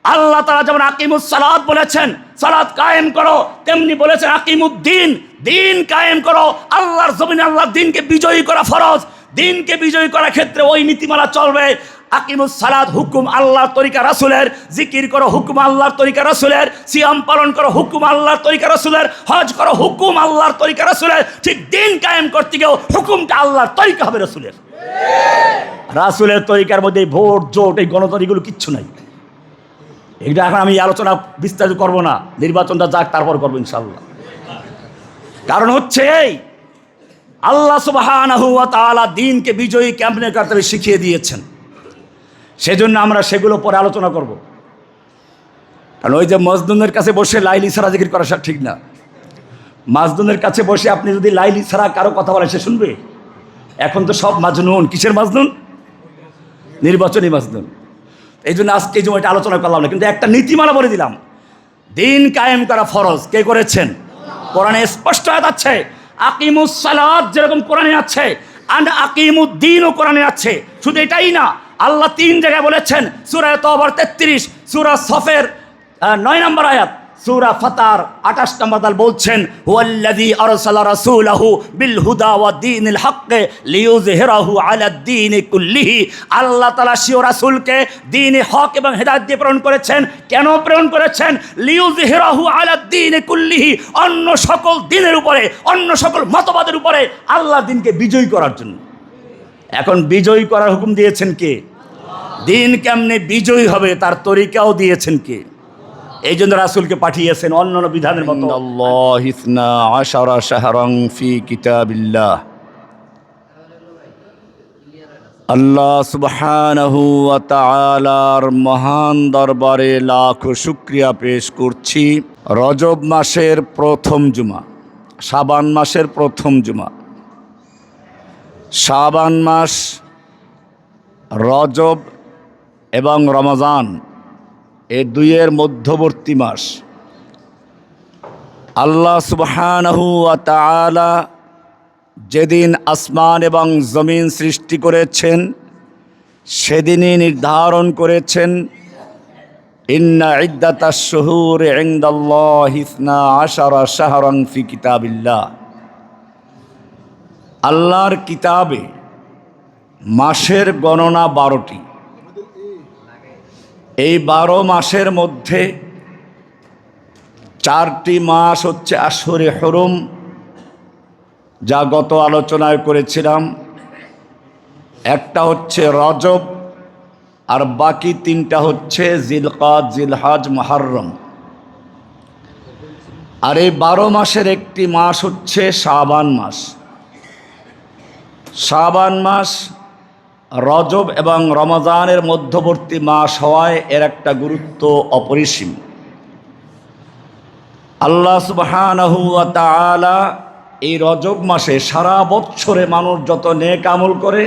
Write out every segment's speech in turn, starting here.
আল্লাহ তাআলা যেমন আকিমুস সালাত বলেছেন, সালাত কায়েম করো, তেমনি বলেছেন আকিমুদ্দিন, দিন কায়েম করো। আল্লাহর জমিনে আল্লাহর দিনকে বিজয়ী করা ফরজ। দিনকে বিজয়ী করার ক্ষেত্রে ওই নীতিমালা চলবে। আকিমুস সালাত হুকুম আল্লাহর তরিকা রাসূলের, জিকির করো হুকুম আল্লাহর তরিকা রাসূলের, সিয়াম পালন করো হুকুম আল্লাহর তরিকা রাসূলের, হজ করো হুকুম আল্লাহর তরিকা রাসূলের। ঠিক দিন কায়েম করতে গিয়েও হুকুমটা আল্লাহর তরিকা হবে রাসূলের। রাসূলের তরিকার মধ্যে ভোট জোট এই গণতন্ত্রগুলো কিচ্ছু নাই। এটা এখন আমি আলোচনা বিস্তারিত করব না, নির্বাচনটা যাক তারপর করবো ইনশাআল্লাহ। কারণ হচ্ছে এই আল্লাহ সুবহানাহু ওয়া তাআলা দিনকে বিজয়ী কেমনে করতে হবে শিখিয়ে দিয়েছেন। সেজন্য আমরা সেগুলো পরে আলোচনা করব। কারণ ওই যে মজনুনের কাছে বসে লাইলি ছাড়া জিকির করা ঠিক না। মাজনুনের কাছে বসে আপনি যদি লাইলি ছাড়া কারো কথা বলেন সে শুনবে? এখন তো সব মাজনুন। কিসের মাজনুন? নির্বাচনী মাজনুন। এই জন্য আজকে এই সময়টা আলোচনা করলাম না, কিন্তু একটা নীতিমালা বলে দিলাম। দিন কায়েম করা ফরজ। কে করেছেন? কোরআনে স্পষ্ট আয়াত আছে। আকিমুস সালাত যেরকম কোরআনে আছে, আর আকিমুদ্দিনও কোরআনে আছে। শুধু এটাই না, আল্লাহ 3 জায়গায় বলেছেন। সূরা তওবার 33, সূরা সফের 9 নম্বর আয়াত, সূরা ফাতার 28 নম্বর আয়াত বলছেন, হুয়াল্লাযী আরসালা রাসূলাহু বিল হুদা ওয়া দীনিল হক লিইয়ুযহিরাহু আলাদ দীনি কুল্লিহি। আল্লাহ তাআলা সিও রাসূলকে দ্বীনে হক এবং হেদায়েত দিয়ে প্রেরণ করেছেন। কেন প্রেরণ করেছেন? লিইয়ুযহিরাহু আলাদ দীনি কুল্লিহি, অন্য সকল দ্বীনের উপরে, অন্য সকল মতবাদের উপরে আল্লাহর দ্বীনকে বিজয়ী করার জন্য। এখন বিজয়ী করার হুকুম দিয়েছেন কে? দ্বীন কেমনে বিজয়ী হবে তার তরিকাও দিয়েছেন কে? এই জন্য রাসূলকে পাঠিয়েছেন অন্যান্য বিধানের মতো। ইন্নাল্লাহ ইসনা আশারা শাহরান ফি কিতাবিল্লাহ। আল্লাহ সুবহানাহু ওয়া তাআলার মহান দরবারে লাখ শুকরিয়া পেশ করছি। রজব মাসের প্রথম জুমা, শাবান মাসের প্রথম জুমা। শাবান মাস, রজব এবং রমজান এই দুইয়ের মধ্যবর্তী মাস। আল্লাহ সুবহানাহু ওয়া তাআলা যেদিন আসমান এবং জমিন সৃষ্টি করেছেন সেদিনই নির্ধারণ করেছেন, ইন্না ইদ্দাতাশ শুহুরি ইনদাল্লাহি ইসনা আশারা শাহরান ফি কিতাবিল্লাহ। আল্লাহর কিতাবে মাসের গণনা 12টি। এই 12 মাসের মধ্যে 4টি মাস হচ্ছে আশহুরে হুরুম, যা গত আলোচনায় করেছিলাম। একটা হচ্ছে রজব, আর বাকি 3টা হচ্ছে জিলকাদ, জিলহজ, মুহররম। আর এই 12 মাসের একটি মাস হচ্ছে শাবান মাস। শাবান মাস রজব এবং রমজানের মধ্যবর্তী মাস হওয়ায় এর একটা গুরুত্ব অপরিসীম। আল্লাহ সুবহানাহু ওয়া তাআলা এই রজব মাসে সারা বৎসরে মানুষ যত নেক আমল করে,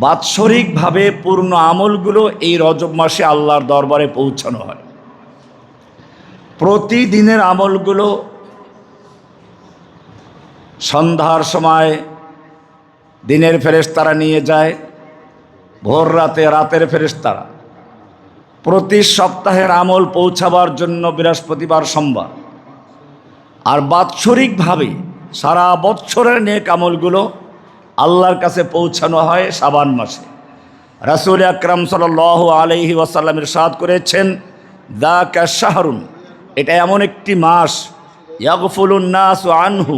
বাৎসরিকভাবে পূর্ণ আমলগুলো এই রজব মাসে আল্লাহর দরবারে পৌঁছানো হয়। প্রতিদিনের আমলগুলো সন্ধ্যার সময় দিনের ফেরেশতারা নিয়ে যায়, ভোর রাতে রাতের ফেরেশতারা। প্রতি সপ্তাহের আমল পৌঁছাবার জন্য বৃহস্পতিবার, সোমবার। আর বাৎসরিকভাবে সারা বৎসরের নেক আমলগুলো আল্লাহর কাছে পৌঁছানো হয় শাবান মাসে। রাসূল আকরাম সাল্লাল্লাহু আলাইহি ওয়াসাল্লাম ইরশাদ করেছেন, যাকা শাহরুন, এটা এমন একটি মাস, ইয়াগফুলুন নাসু আনহু,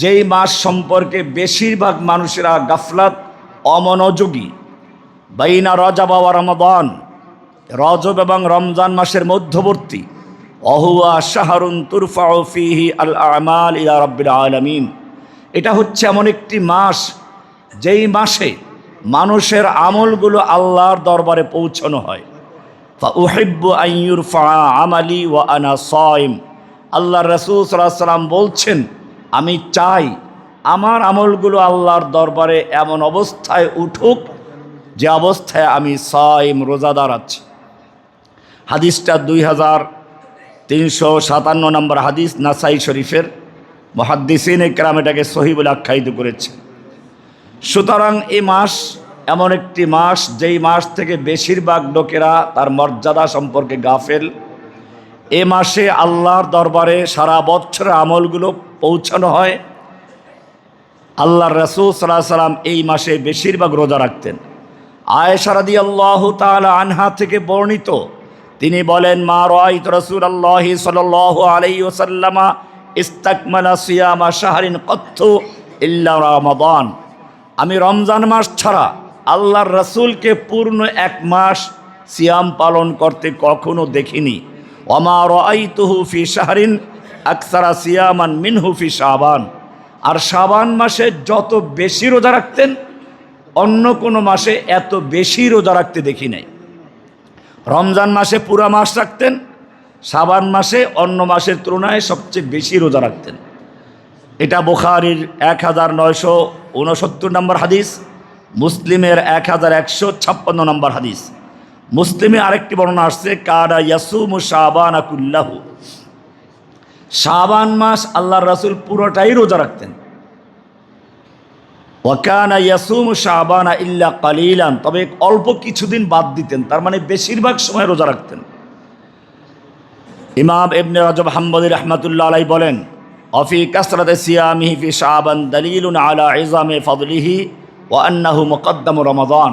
যেই মাস সম্পর্কে বেশিরভাগ মানুষেরা গাফলাত, অমনোযোগী। বাইনা রজব ওয়া রমাদান, রজব এবং রমজান মাসের মধ্যবর্তী। অহুয়া শাহরুন তুরফাউ ফিহি আল আমাল ইলা রাব্বিল আলামিন, এটা হচ্ছে এমন একটি মাস যেই মাসে মানুষের আমলগুলো আল্লাহর দরবারে পৌঁছানো হয়। ফা উহিব্বু আন ইউরফা আমালি ওয়া আনা সাইম, আল্লাহর রাসূল সাল্লাল্লাহু আলাইহি ওয়াসাল্লাম বলছেন, আমি চাই আমার আমলগুলো আল্লাহর দরবারে এমন অবস্থায় উঠুক যে অবস্থায় আমি সাইম, রোজাদার আছি। হাদিসটা 2357 নম্বর হাদিস, নাসাই শরীফের। মুহাদ্দিসিন ইকরাম এটাকে সহিহ বলে আখ্যায়িত করেছে। সুতরাং এই মাস এমন একটি মাস যেই মাস থেকে বেশিরভাগ লোকেরা তার মর্যাদা সম্পর্কে গাফেল। এ মাসে আল্লাহর দরবারে সারা বছরের আমলগুলো পৌঁছানো হয়। আল্লাহর রাসূল সাল্লাল্লাহু আলাইহি সাল্লাম এই মাসে বেশিরভাগ রোজা রাখতেন। আয়েশা রাদিয়াল্লাহু তাআলা আনহা থেকে বর্ণিত, তিনি বলেন, মা রাআইতু রাসূলুল্লাহি সাল্লাল্লাহু আলাইহি ওয়াসাল্লাম ইস্তাকমালা সিয়ামা শাহরিন কত্তু ইল্লা রমাদান। আমি রমজান মাস ছাড়া আল্লাহর রাসূলকে পূর্ণ এক মাস সিয়াম পালন করতে কখনো দেখিনি। ওমা রাআইতুহু ফি শাহরিন আকসারা সিয়ামান মিনহু ফি শাবান। আর শাবান মাসে যত বেশি রোজা রাখতেন, অন্য কোনো মাসে এত বেশি রোজা রাখতে দেখি নাই। রমজান মাসে পুরা মাস রাখতেন, শাবান মাসে অন্য মাসের তুলনায় সবচেয়ে বেশি রোজা রাখতেন। এটা বুখারীর 1969 নম্বর হাদিস, মুসলিমের 1156 নম্বর হাদিস। মুসলিমে আরেকটি বর্ণনা আসছে, কানা ইয়াসুমু শাবানা কুল্লাহু। শাবান মাস আল্লাহর রাসূল পুরোটাই রোজা রাখতেন। ওয়াকানা ইয়াসুমু শাবানা ইল্লা কালিলান, তবে অল্প কিছুদিন বাদ দিতেন, তার মানে বেশিরভাগ সময় রোজা রাখতেন। ইমাম ইবনে রাজব হাম্বলি রাহমাতুল্লাহ আলাইহি বলেন, অফি কাসরাতি সিয়ামিহি ফি শাবান দালিলুন আলা ইজামি ফাদলিহি ওয়া আন্নাহু মুকদ্দামু রমাদান।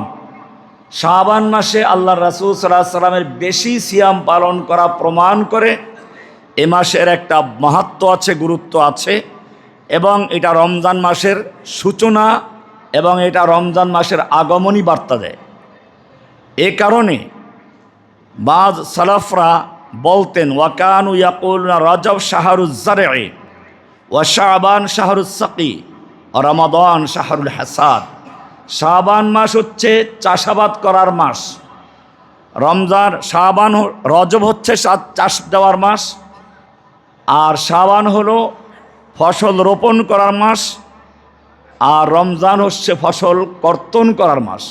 শাবান মাসে আল্লাহর রাসূল সাল্লাল্লাহু আলাইহি সাল্লামের বেশি সিয়াম পালন করা প্রমাণ করে এ মাসের একটা মাহাত্ম্য আছে, গুরুত্ব আছে, এবং এটা রমজান মাসের সূচনা এবং এটা রমজান মাসের আগমনী বার্তা দেয়। এ কারণে বাদ সালাফরা বলতেন, ওয়াকানু ইয়াকুলুনা রজব শাহরুজ জারঈ ওয়া শাবান শাহরুস সাকি ওয়া রমাদান শাহরুল হাসাদ। শাবান মাস হচ্ছে চাষাবাদ করার মাস, রজব হচ্ছে চাষ দেওয়ার মাস, আর শাবান হলো ফসল রোপণ করার মাস, আর রমজান হচ্ছে ফসল কর্তন করার মাস।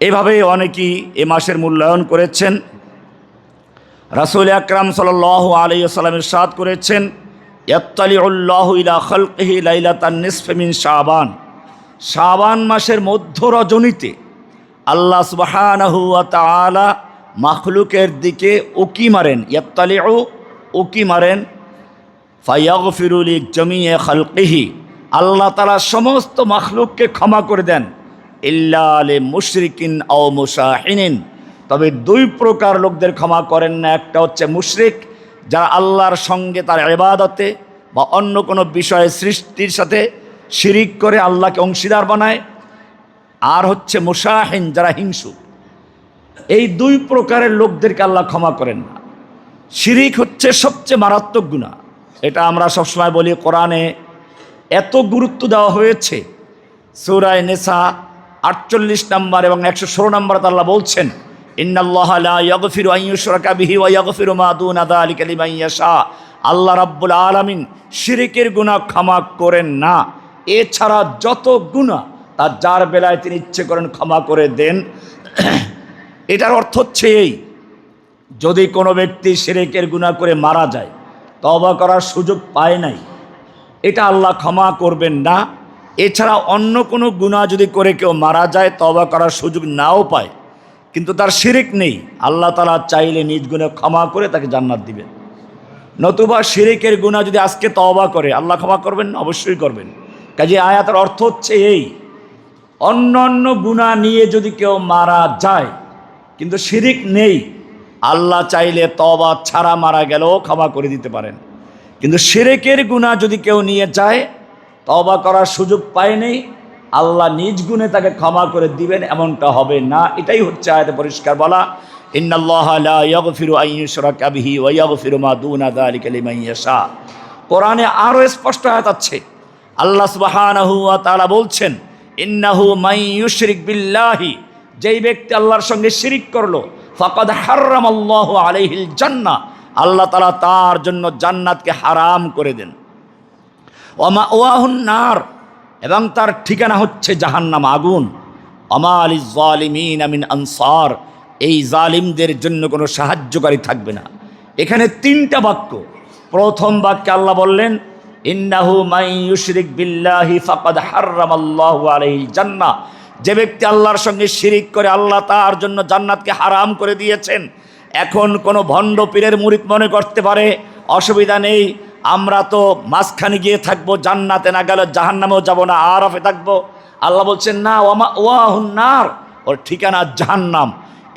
এভাবে অনেকেই এ মাসের মূল্যায়ন করেছেন। রাসূল আকরাম সাল্লাল্লাহু আলাইহি ওয়াসাল্লাম ইরশাদ করেছেন, ইয়াত্তালিউল্লাহু ইলা খালকিহি লাইলাতান নিসফি মিন শাবান। শাবান মাসের মধ্য রজনীতে আল্লাহ সুবহানাহু ওয়া তাআলা মাখলুকের দিকে উকি মারেন, ইয়াত্তালিউ উকি মারেন, ফায়াগফিরু লিজামিই খালকিহি, আল্লাহ তাআলা সমস্ত মাখলুককে ক্ষমা করে দেন, ইল্লা লিমুশরিকিন আও মুশাহিনিন, তবে দুই প্রকার লোকদের ক্ষমা করেন না। একটা হচ্ছে মুশরিক, যারা আল্লাহর সঙ্গে তার ইবাদতে বা অন্য কোনো বিষয়ে সৃষ্টির সাথে শিরিক করে আল্লাহকে অংশীদার বানায়, আর হচ্ছে মুশাহিন, যারা হিংসুক। এই দুই প্রকারের লোকদেরকে আল্লাহ ক্ষমা করেন না। শিরিক হচ্ছে সবচেয়ে মারাত্মক গুনাহ, এটা আমরা সবসময় বলি। কোরআনে এত গুরুত্ব দেওয়া হয়েছে, সূরা নিসা 48 নম্বর এবং 116 নম্বরে আল্লাহ বলছেন, ইন্নাল্লাহা লা ইয়াগফিরু আন ইউশরাকা বিহি ওয়া ইয়াগফিরু মা দুনা যালিকা লিমান ইয়াশা। আল্লাহ রাব্বুল আলামিন শিরিকের গুনাহ ক্ষমা করেন না, এছাড়া যত গুনাহ তা যার বেলায় তিনি ইচ্ছে করেন ক্ষমা করে দেন। এটার অর্থ হচ্ছে এই, যদি কোনো ব্যক্তি শিরিকের গুনাহ করে মারা যায়, তওবা করার সুযোগ পায় নাই, এটা আল্লাহ ক্ষমা করবেন না। এছাড়া অন্য কোনো গুনাহ যদি করে কেউ মারা যায়, তওবা করার সুযোগ নাও পায়, কিন্তু তার শিরিক নেই, আল্লাহ তাআলা চাইলে নিজ গুণে ক্ষমা করে তাকে জান্নাত দিবেন। নতুবা শিরিকের গুনাহ যদি আজকে তওবা করে, আল্লাহ ক্ষমা করবেন? অবশ্যই করবেন। কাজে আয়াতের অর্থ হচ্ছে এই, অন্য অন্য গুনাহ নিয়ে যদি কেউ মারা যায় কিন্তু শিরিক নেই, আল্লাহ চাইলে তওবা ছাড়া মারা গেলেও ক্ষমা করে দিতে পারেন। কিন্তু শিরিকের গুনাহ যদি কেউ নিয়ে যায়, তওবা করার সুযোগ পায়নি, আল্লাহ নিজ গুণে তাকে ক্ষমা করে দিবেন, এমনটা হবে না। এটাই হচ্ছে আয়াতে পরিষ্কার বলা, ইন্নাল্লাহা লা ইয়াগফিরু আন ইউশরাকা বিহি ওয়া ইয়াগফিরু মা দুনা যালিকা লিমান ইয়াশা। কোরআনে আরও স্পষ্ট আয়াত আছে, আল্লাহ সুবহানাহু ওয়া তাআলা বলছেন, ইন্নাহু মান ইউশরিক বিল্লাহি, যেই ব্যক্তি আল্লাহর সঙ্গে শিরিক করলো, ফাকাদ হাররামাল্লাহু আলাইহিল জান্নাহ, আল্লাহ তাআলা তার জন্য জান্নাতকে হারাম করে দেন। ওয়া মাওয়াহুন নার, এবং তার ঠিকানা হচ্ছে জাহান্নাম, আগুন। ওমা লিজ জালিমিন মিন আনসার, এই জালিমদের জন্য কোনো সাহায্যকারী থাকবে না। এখানে 3টা বাক্য। প্রথম বাক্যে আল্লাহ বললেন, ইন্নাহু মান ইউশরিক বিল্লাহি ফাকাদ হাররামাল্লাহু আলাইহিল জান্নাহ, যে ব্যক্তি আল্লাহর সঙ্গে শিরিক করে আল্লাহ তার জন্য জান্নাতকে হারাম করে দিয়েছেন। এখন কোনো ভণ্ড পীরের মুরিদ মনে করতে পারে অসুবিধা নেই, আমরা তো মাঝখানে গিয়ে থাকবো, জান্নাতে না গেলে জাহান্নামেও যাব না, আরাফে থাকবো। আল্লাহ বলছেন না, ওয়াহুন্নার, ওর ঠিকানা জাহান্নাম।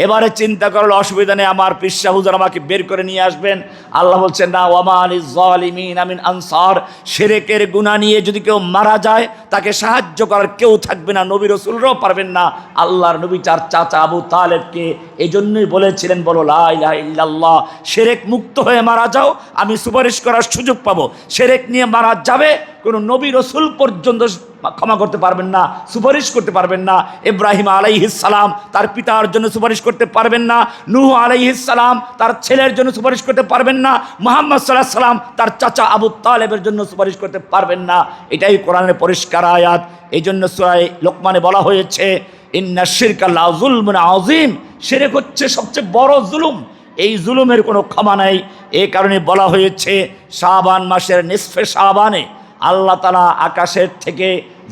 এবারে চিন্তা করলে অসুবিধা নেই, আমার পিসা হুজুর আমাকে বের করে নিয়ে আসবেন। আল্লাহ বলছেন না, ওয়ামা আলিজ জালিমিন আমিন আনসার, শিরকের গুনাহ নিয়ে যদি কেউ মারা যায় তাকে সাহায্য করার কেউ থাকবে না, নবী রাসূলরাও পারবেন না। আল্লাহর নবী তার চাচা আবু তালেবকে এই জন্যই বলেছিলেন, বলো লা ইলাহা ইল্লাল্লাহ, শিরক মুক্ত হয়ে মারা যাও, আমি সুপারিশ করার সুযোগ পাবো। শিরক নিয়ে মারা যাবে, কোনো নবী রাসূল পর্যন্ত ক্ষমা করতে পারবেন না, সুপারিশ করতে পারবেন না। ইব্রাহিম আলাইহিস সালাম তার পিতার জন্য সুপারিশ করতে পারবেন না, নূহ আলাইহিস সালাম তার ছেলের জন্য সুপারিশ করতে পারবেন না, মুহাম্মদ সাল্লাল্লাহু আলাইহি সাল্লাম তার চাচা আবু তালেবের জন্য সুপারিশ করতে পারবেন না। এটাই কোরআনের পরিষ্কার আয়াত। এই জন্য সূরা লোকমানে বলা হয়েছে, ইন্না শিরকা লা যুলমুন আযীম, শিরক হচ্ছে সবচেয়ে বড় জুলুম, এই জুলুমের কোনো ক্ষমা নাই। এই কারণে বলা হয়েছে শাবান মাসের নিসফে শাবানে আল্লাহ তাআলা আকাশের থেকে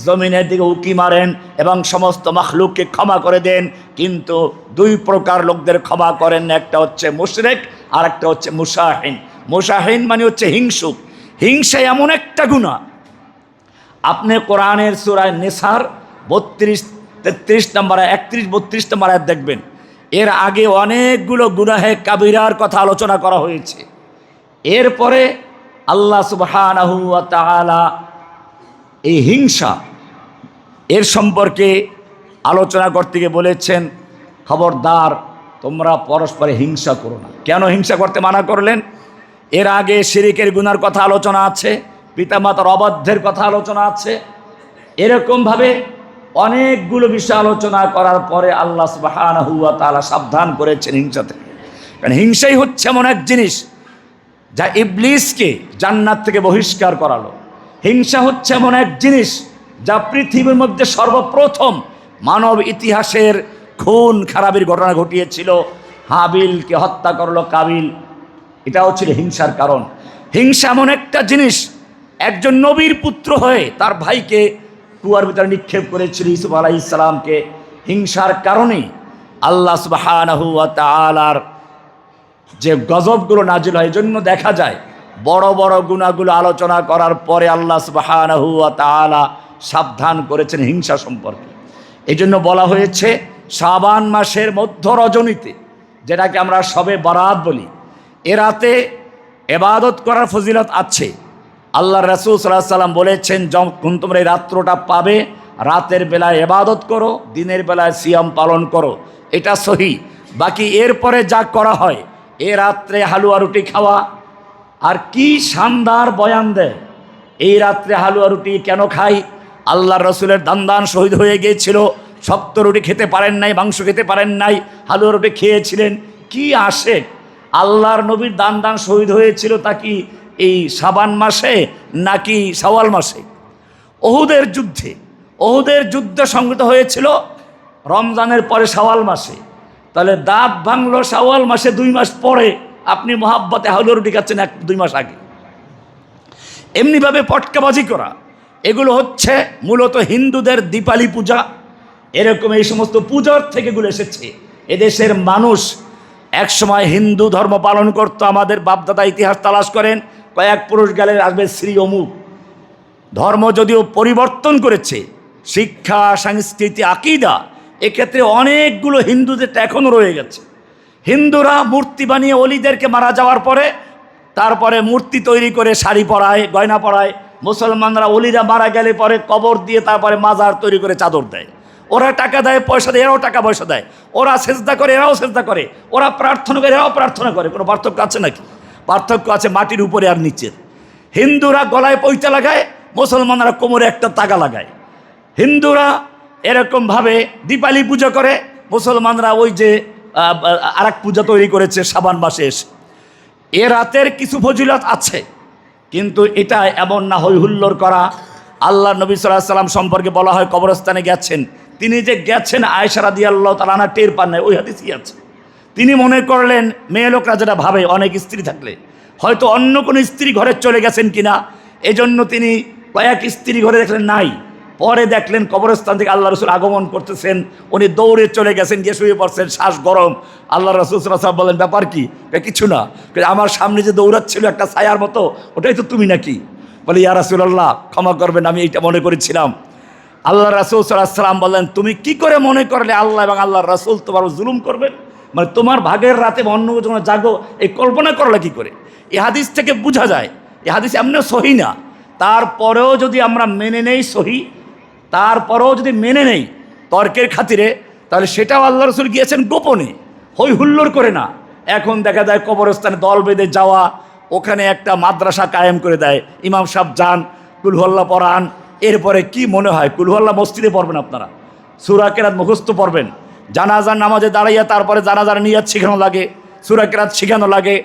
জমিনের দিকে উকি মারেন এবং সমস্ত মাখলুককে ক্ষমা করে দেন, কিন্তু দুই প্রকার লোকদের ক্ষমা করেন, একটা হচ্ছে মুশরিক আর একটা হচ্ছে মুশাহিন। মুশাহিন মানে হচ্ছে হিংসুক। হিংসা এমন একটা গুনাহ, আপনি কোরআনের সূরা নিসার 32, 33 নম্বর, 31, 32 নম্বর আয়াত দেখবেন। এর আগে অনেকগুলো গুনাহে কাবিরার কথা আলোচনা করা হয়েছে। এরপরে আল্লাহ সুবহানাহু ওয়া তাআলা এই হিংসা এর সম্পর্কে আলোচনা করতে গিয়ে বলেছেন, খবরদার তোমরা পরস্পরে হিংসা করো না। কেন হিংসা করতে মানা করলেন? এর আগে শিরিকের গুনার কথা আলোচনা আছে, পিতামাতার অবাধ্যের কথা আলোচনা আছে, এরকমভাবে অনেকগুলো বিষয় আলোচনা করার পরে আল্লাহ সুবহানাহু ওয়া তাআলা সাবধান করেছেন হিংসা থেকে। কারণ হিংসাই হচ্ছে এমন এক জিনিস যা ইবলিসকে জান্নাত থেকে বহিষ্কার করালো। হিংসা হচ্ছে এমন এক জিনিস যা পৃথিবীর মধ্যে সর্বপ্রথম মানব ইতিহাসের খুন খারাপের ঘটনা ঘটিয়েছিল। হাবিলকে হত্যা করলো কাবিল, এটাও ছিল হিংসার কারণ। হিংসা এমন একটা জিনিস, একজন নবীর পুত্র হয়ে তার ভাইকে কুয়ার ভিতরে নিক্ষেপ করেছিল ইউসুফ আলাইহিস সালামকে। হিংসার কারণেই আল্লাহ সুবহানাহু ওয়া তাআলার যে গজবগুলো নাজিল হয়, জন্য দেখা যায় বড় বড় গুনাহগুলো আলোচনা করার পরে আল্লাহ সুবহানাহু ওয়া তাআলা সাবধান করেছেন হিংসা সম্পর্কে। এই জন্য বলা হয়েছে শাবান মাসের মধ্য রজনীতে, যেটাকে আমরা শবে বরাত বলি, এ রাতে ইবাদত করার ফজিলত আছে। আল্লাহ রাসূল সাল্লাল্লাহু আলাইহি সাল্লাম বলেছেন, যখন তোমরা এই রাত্রটা পাবে, রাতের বেলায় ইবাদত করো, দিনের বেলায় সিয়াম পালন করো, এটা সহি। বাকি এরপরে যা করা হয়, এ রাত্রে হালুয়া রুটি খাওয়া, আর কি শানদার বয়ান দেয়। এই রাত্রে হালুয়া রুটি কেন খাই? আল্লাহর রাসূলের দান শহীদ হয়ে গিয়েছিল, শক্ত রুটি খেতে পারেন নাই, মাংস খেতে পারেন নাই, হালুয়া রুটি খেয়েছিলেন। কি আসে, আল্লাহর নবীর দান শহীদ হয়েছিল তা কি এই শাবান মাসে নাকি শাওয়াল মাসে? ওহুদের যুদ্ধ সংগঠিত হয়েছিল রমজানের পরে শাওয়াল মাসে। তাহলে দাঁত ভাঙলো শাওয়াল মাসে 2 মাস পরে, আপনি মহাব্বতে হালুয়া রুটি খাচ্ছেন 1-2 মাস আগে। এমনিভাবে পটকাবাজি করা, এগুলো হচ্ছে মূলত হিন্দুদের দীপালি পূজা। এরকম এই সমস্ত পূজার থেকে এগুলো এসেছে। এদেশের মানুষ একসময় হিন্দু ধর্ম পালন করত। আমাদের বাপদাদা ইতিহাস তালাশ করেন, কয়েক পুরুষ গেলে আসবে শ্রী অমুক। ধর্ম যদিও পরিবর্তন করেছে, শিক্ষা, সংস্কৃতি, আকীদা, এক্ষেত্রে অনেকগুলো হিন্দুদেরটা এখনও রয়ে গেছে। হিন্দুরা মূর্তি বানিয়ে অলিদেরকে মারা যাওয়ার পরে তারপরে মূর্তি তৈরি করে শাড়ি পরায়, গয়না পরায়। মুসলমানরা অলিরা মারা গেলে পরে কবর দিয়ে তারপরে মাজার তৈরি করে চাদর দেয়। ওরা টাকা দেয়, পয়সা দেয়, এরাও টাকা পয়সা দেয়। ওরা সেজদা করে, এরাও সেজদা করে। ওরা প্রার্থনা করে, এরাও প্রার্থনা করে। কোনো পার্থক্য আছে নাকি? পার্থক্য আছে মাটির উপরে আর নিচের। হিন্দুরা গলায় পৈতা লাগায়, মুসলমানরা কোমরে একটা তাগা লাগায়। হিন্দুরা এরকমভাবে দীপালি পুজো করে, মুসলমানরা ওই যে আরেক পূজা তৈরি করেছে শাবান মাসে এসে। এ রাতের কিছু ফজিলত আছে, কিন্তু এটা এমন না হই হুল্লোড় করা। আল্লাহ নবী সাল্লাল্লাহু আলাইহি সাল্লাম সম্পর্কে বলা হয় কবরস্থানে গেছেন। তিনি যে গেছেন আয়েশা রাদিয়াল্লাহু তাআলা আনহা টের পান নাই, ওই হাদিসই আছে। তিনি মনে করলেন, মেয়ে লোকরা যেটা ভাবে অনেক স্ত্রী থাকলে হয়তো অন্য কোনো স্ত্রী ঘরে চলে গেছেন কিনা, এজন্য তিনি কয়েক স্ত্রী ঘরে দেখলেন নাই। পরে দেখলেন কবরস্থান থেকে আল্লাহ রসুল আগমন করতেছেন, উনি দৌড়ে চলে গেছেন, গিয়ে শুয়ে পড়ছেন, শ্বাস গরম। আল্লাহ রসুল সাল্লাল্লাহু আলাইহি ওয়াসাল্লাম বলেন, ব্যাপার কি? কিছু না, আমার সামনে যে দৌড়াচ্ছিল একটা ছায়ার মতো, ওটাই তো তুমি নাকি? বলে, ইয়া রাসূলুল্লাহ ক্ষমা করবেন, আমি এইটা মনে করেছিলাম। আল্লাহ রাসূল সাল্লাল্লাহু আলাইহি ওয়াসাল্লাম বললেন, তুমি কি করে মনে করলে আল্লাহ এবং আল্লাহর রাসূল তোমার জুলুম করবেন? মানে তোমার ভাগের রাতে অন্য যখন জাগো, এই কল্পনা করলে কি করে? এই হাদিস থেকে বোঝা যায়, এই হাদিস এমনি সহি না, তারপরেও যদি আমরা মেনে নেই সহি, তারপরেও যদি মেনে নেই তর্কের খাতিরে, তাহলে সেটাও আল্লাহ রসুল গিয়েছেন গোপনে, হই হুল্লোড় করে না। এখন দেখা যায় কবরস্থানে দল বেঁধে যাওয়া, ওখানে একটা মাদ্রাসা কায়েম করে দেয়, ইমাম সাহেব যান, কুলহুয়াল্লাহ পড়ান। এরপরে কি মনে হয় কুলহুয়াল্লাহ মসজিদে পড়বেন আপনারা, সূরা কেরাত মুখস্থ পড়বেন, জানাজার নামাজে দাঁড়াইয়া তারপরে জানাজার নিয়াত শিখানো লাগে, সূরা কেরাত শিখানো লাগে,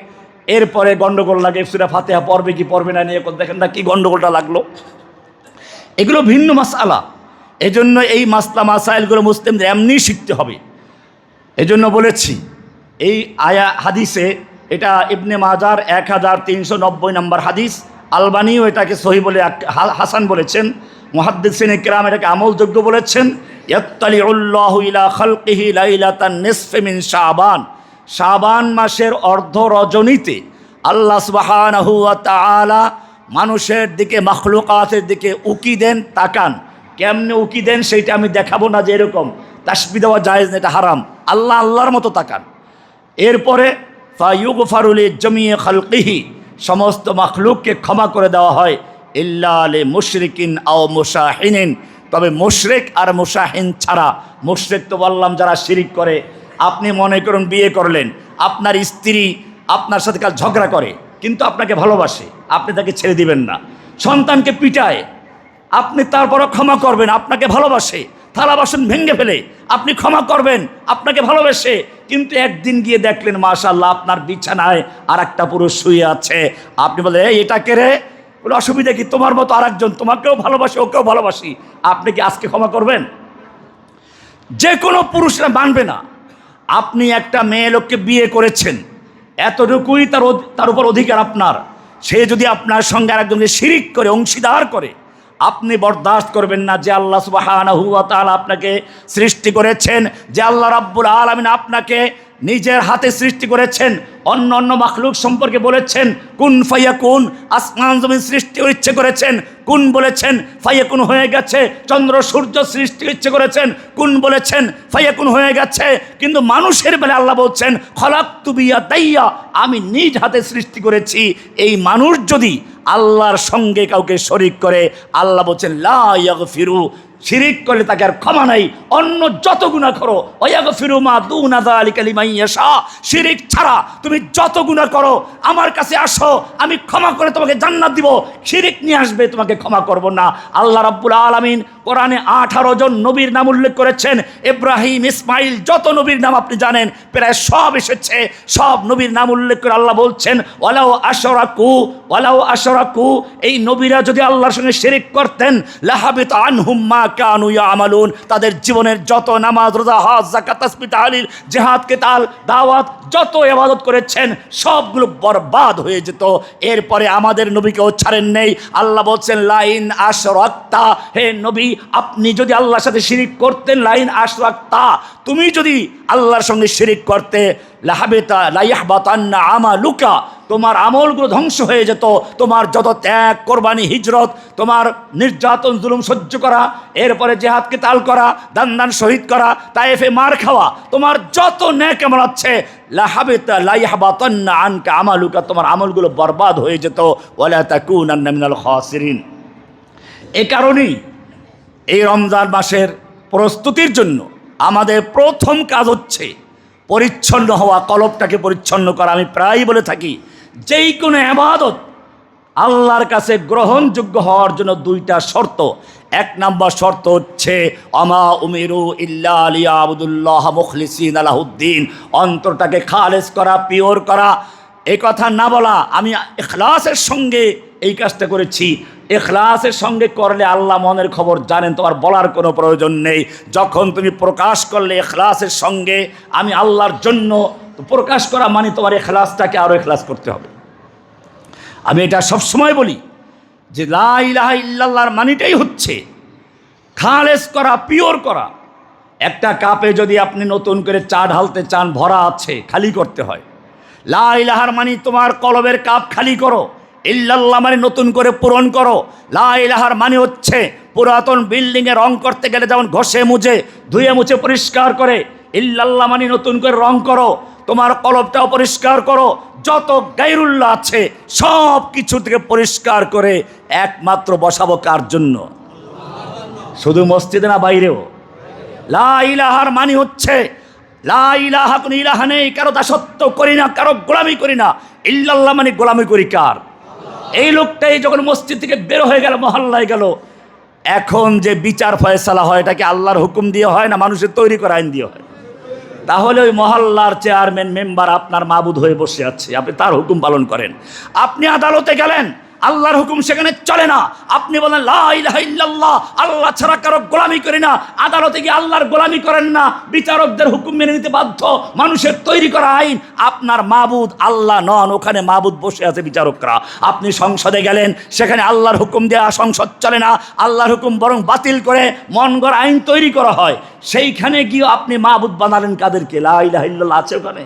এরপরে গন্ডগোল লাগে সূরা ফাতিহা পড়বে কি পড়বে না নিয়ে, দেখেন না কি গন্ডগোলটা লাগলো। এগুলো ভিন্ন মাসআলা। এজন্য এই মাসলা মাসাইলগুলো মুসলিমদের এমনি শিখতে হবে। এজন্য বলেছি এই হাদিসে, এটা ইবনে মাজার 1390 নম্বর হাদিস, আলবানিও এটাকে সহি বলে হাসান বলেছেন, মুহাদ্দিসিনে কিরাম এটাকে আমলযোগ্য বলেছেন। ইয়াত্তালিউল্লাহু ইলা খালকিহি লাইলাতান নিসফি মিন শাবান, শাবান মাসের অর্ধ রজনীতে আল্লাহ সুবহানাহু ওয়া তাআলা মানুষের দিকে, মাখলুকাতের দিকে উকি দেন, তাকান। কেমনে উকি দেন সেইটা আমি দেখাবো না, যে এরকম তাসবিহ দেওয়া জায়েজ না, এটা হারাম। আল্লাহ আল্লাহর মতো তাকান। এরপরে ফায়ুগফারু লিজামিই খালকিহি, সমস্ত মাখলুককে ক্ষমা করে দেওয়া হয়, ইল্লা লিমুশরিকিন আও মুশাহিনিন, তবে মুশরিক আর মুশাহিন ছাড়া। মুশরিক তো বললাম যারা শিরিক করে। আপনি মনে করুন বিয়ে করলেন, আপনার স্ত্রী আপনার সাথে কাল ঝগড়া করে কিন্তু আপনাকে ভালোবাসে, আপনি তাকে ছেড়ে দিবেন না। সন্তানকে পিটায়, আপনি তারপরও ক্ষমা করবেন, আপনাকে ভালোবাসে। থালা বাসন ভেঙে ফেলে, আপনি ক্ষমা করবেন, আপনাকে ভালোবাসে। কিন্তু একদিন গিয়ে দেখলেন মাশাআল্লাহ আপনার বিছানায় আর একটা পুরুষ শুয়ে আছে, আপনি বলে এটা কে রে? বলে অসুবিধা কি, তোমার মতো আরেকজন, তোমাকেও ভালোবাসে, ওকেও ভালোবাসি। আপনি কি আজকে ক্ষমা করবেন? যে কোনো পুরুষরা মানবে না। আপনি একটা মেয়ে লোককে বিয়ে করেছেন, এতটুকুই তার উপর অধিকার আপনার। সে যদি আপনার সঙ্গে আরেকজনকে শিরিক করে, অংশীদার করে, আপনি বরদাস্ত করবেন না। যে আল্লাহ সুবহানাহু ওয়া তাআলা আপনাকে সৃষ্টি করেছেন, যে আল্লাহ রাব্বুল আলামিন আপনাকে নিজের হাতে সৃষ্টি করেছেন, অন্য অন্য মাখলুক সম্পর্কে বলেছেন কুন ফায়াকুন, আসমান জমিন সৃষ্টি ইচ্ছে করেছেন, কুন বলেছেন ফায়াকুন হয়ে গেছে। চন্দ্র সূর্য সৃষ্টি ইচ্ছে করেছেন, কুন বলেছেন ফায়াকুন হয়ে গেছে। কিন্তু মানুষের বেলা আল্লাহ বলছেন খলাকতু বিয়াদাইয়া, আমি নিজ হাতে সৃষ্টি করেছি। এই মানুষ যদি আল্লাহর সঙ্গে কাউকে শরিক করে, আল্লাহ বলছেন লা ইয়াগফিরু, শিরিক করলে তাকে আর ক্ষমা নাই। অন্য যত গুনাহ করো, ওয়াগফিরু মা দুনা যালিকা লিমান ইয়াশা, শিরিক ছাড়া তুমি যত গুনাহ করো আমার কাছে আসো, আমি ক্ষমা করে তোমাকে জান্নাত দিব। শিরিক নিয়ে আসবে, তোমাকে ক্ষমা করব না। আল্লাহ রাব্বুল আলামিন কোরআনে 18 জন নবীর নাম উল্লেখ করেছেন। ইব্রাহিম, ইসমাইল, যত নবীর নাম আপনি জানেন প্রায় সব এসেছে। সব নবীর নাম উল্লেখ করে আল্লাহ বলছেন ওয়ালাউ আশরাকু, এই নবীরা যদি আল্লাহর সঙ্গে শিরিক করতেন লাহাবিতা আনহুম মা কানু ইয়ামালুন, তাদের জীবনের যত নামাজ, রোজা, হজ, যাকাত, তাসবিহ, তাহলিল, জিহাদ, কিতাল, দাওয়াত, যত ইবাদত করেছেন সবগুলো বরবাদ হয়ে যেত। এরপরে আমাদের নবীকেও ছাড়েন নেই। আল্লাহ বলছেন লাইন আশরাকতা, হে নবী আপনি যদি আল্লাহর সাথে শিরিক করতেন, লাইন আশরাকতা, তুমি যদি আল্লাহর সঙ্গে শিরিক করতে, লাহাবিতা লাইহবাতান্না আমালুকা, তোমার আমলগুলো ধ্বংস হয়ে যেত। তোমার যত ত্যাগ, কোরবানি, হিজরত, তোমার নির্যাতন জুলুম সহ্য করা, এরপরে জিহাদ কিতাল করা, দান শহীদ করা, তায়েফে মার খাওয়া, তোমার যত নেক আমল আছে, লাহাবিতা লাইহবাতান্না আনকা আমালুকা, তোমার আমলগুলো বরবাদ হয়ে যেত। ওয়ালা তাকুনান্না মিনাল খাসিরিন। এ কারণেই এই রমজান মাসের প্রস্তুতির জন্য আমাদের প্রথম কাজ হচ্ছে পরিচ্ছন্ন হওয়া, কলবটাকে পরিচ্ছন্ন করা। আমি প্রায়ই বলে থাকি যেই কোনো ইবাদত আল্লাহর কাছে গ্রহণযোগ্য হওয়ার জন্য দুইটা শর্ত। এক নম্বর শর্ত হচ্ছে আমা উমিরু ইল্লা লিয়াবুদুল্লাহ মুখলিসিনা লাহুদ্দিন, অন্তরটাকে খালেস করা, পিওর করা। এই কথা না বলা, আমি ইখলাসের সঙ্গে এই কাজটা করেছি। ইখলাসের সঙ্গে করলে আল্লাহ মনের খবর জানেন, তোমার বলার কোনো প্রয়োজন নেই। যখন তুমি প্রকাশ করলে ইখলাসের সঙ্গে আমি আল্লাহর জন্য, প্রকাশ করা মানে তোমার ইখলাসটাকে আরও ইখলাস করতে হবে। আমি এটা সবসময় বলি যে লা ইলাহা ইল্লাল্লাহর মানেটাই হচ্ছে খালেস করা, পিওর করা। একটা কাপে যদি আপনি নতুন করে চা ঢালতে চান, ভরা আছে, খালি করতে হয়। লা ইলাহার মানে তোমার কলবের কাপ খালি করো, ইল্লাল্লাহ মানে নতুন করে পূরণ করো। লা ইলাহার মানে হচ্ছে পুরাতন বিল্ডিংয়ে রং করতে গেলে যেমন ঘষে মুছে ধুয়ে মুছে পরিষ্কার করে, ইল্লাল্লাহ মানে নতুন করে রং করো, তোমার কলবটাও পরিষ্কার করো। যত গায়রুল্লাহ আছে সব কিছু থেকে পরিষ্কার করে একমাত্র বসাবো কার জন্য? শুধু মসজিদে না, বাইরেও। লা ইলাহার মানে হচ্ছে লা ইলাহা, কোন ইলাহা নেই, কারো দাসত্ব করি না, কারো গোলামি করি না। ইল্লাল্লাহ মানে গোলামি করি কার? এই লোকটাই যখন মসজিদ থেকে বের হয়ে গেল, মহল্লায় গেল, এখন যে বিচার ফয়সালা হয় এটা কি আল্লাহর হুকুম দিয়ে হয় না মানুষের তৈরি করা আইন দিয়ে হয়? তাহলে ওই মহল্লার চেয়ারম্যান মেম্বার আপনার মাবুদ হয়ে বসে আছে, আপনি তার হুকুম পালন করেন। আপনি আদালতে গেলেন, আল্লাহর হুকুম সেখানে চলে না, আপনি বলেন লা ইলাহা ইল্লাল্লাহ, আল্লাহ ছাড়া কারো গোলামি করি না। আদালতে গিয়ে আল্লাহর গোলামি করেন না, বিচারকদের হুকুম মেনে নিতে বাধ্য, মানুষের তৈরি করা আইন। আপনার মাবুদ আল্লাহ নন, ওখানে মাবুদ বসে আছে বিচারকরা। আপনি সংসদে গেলেন, সেখানে আল্লাহর হুকুম দেওয়া সংসদ চলে না, আল্লাহর হুকুম বরং বাতিল করে মন গড়া আইন তৈরি করা হয়। সেইখানে গিয়ে আপনি মাবুদ বানালেন কাদেরকে? লা ইলাহা ইল্লাল্লাহ আছে ওখানে?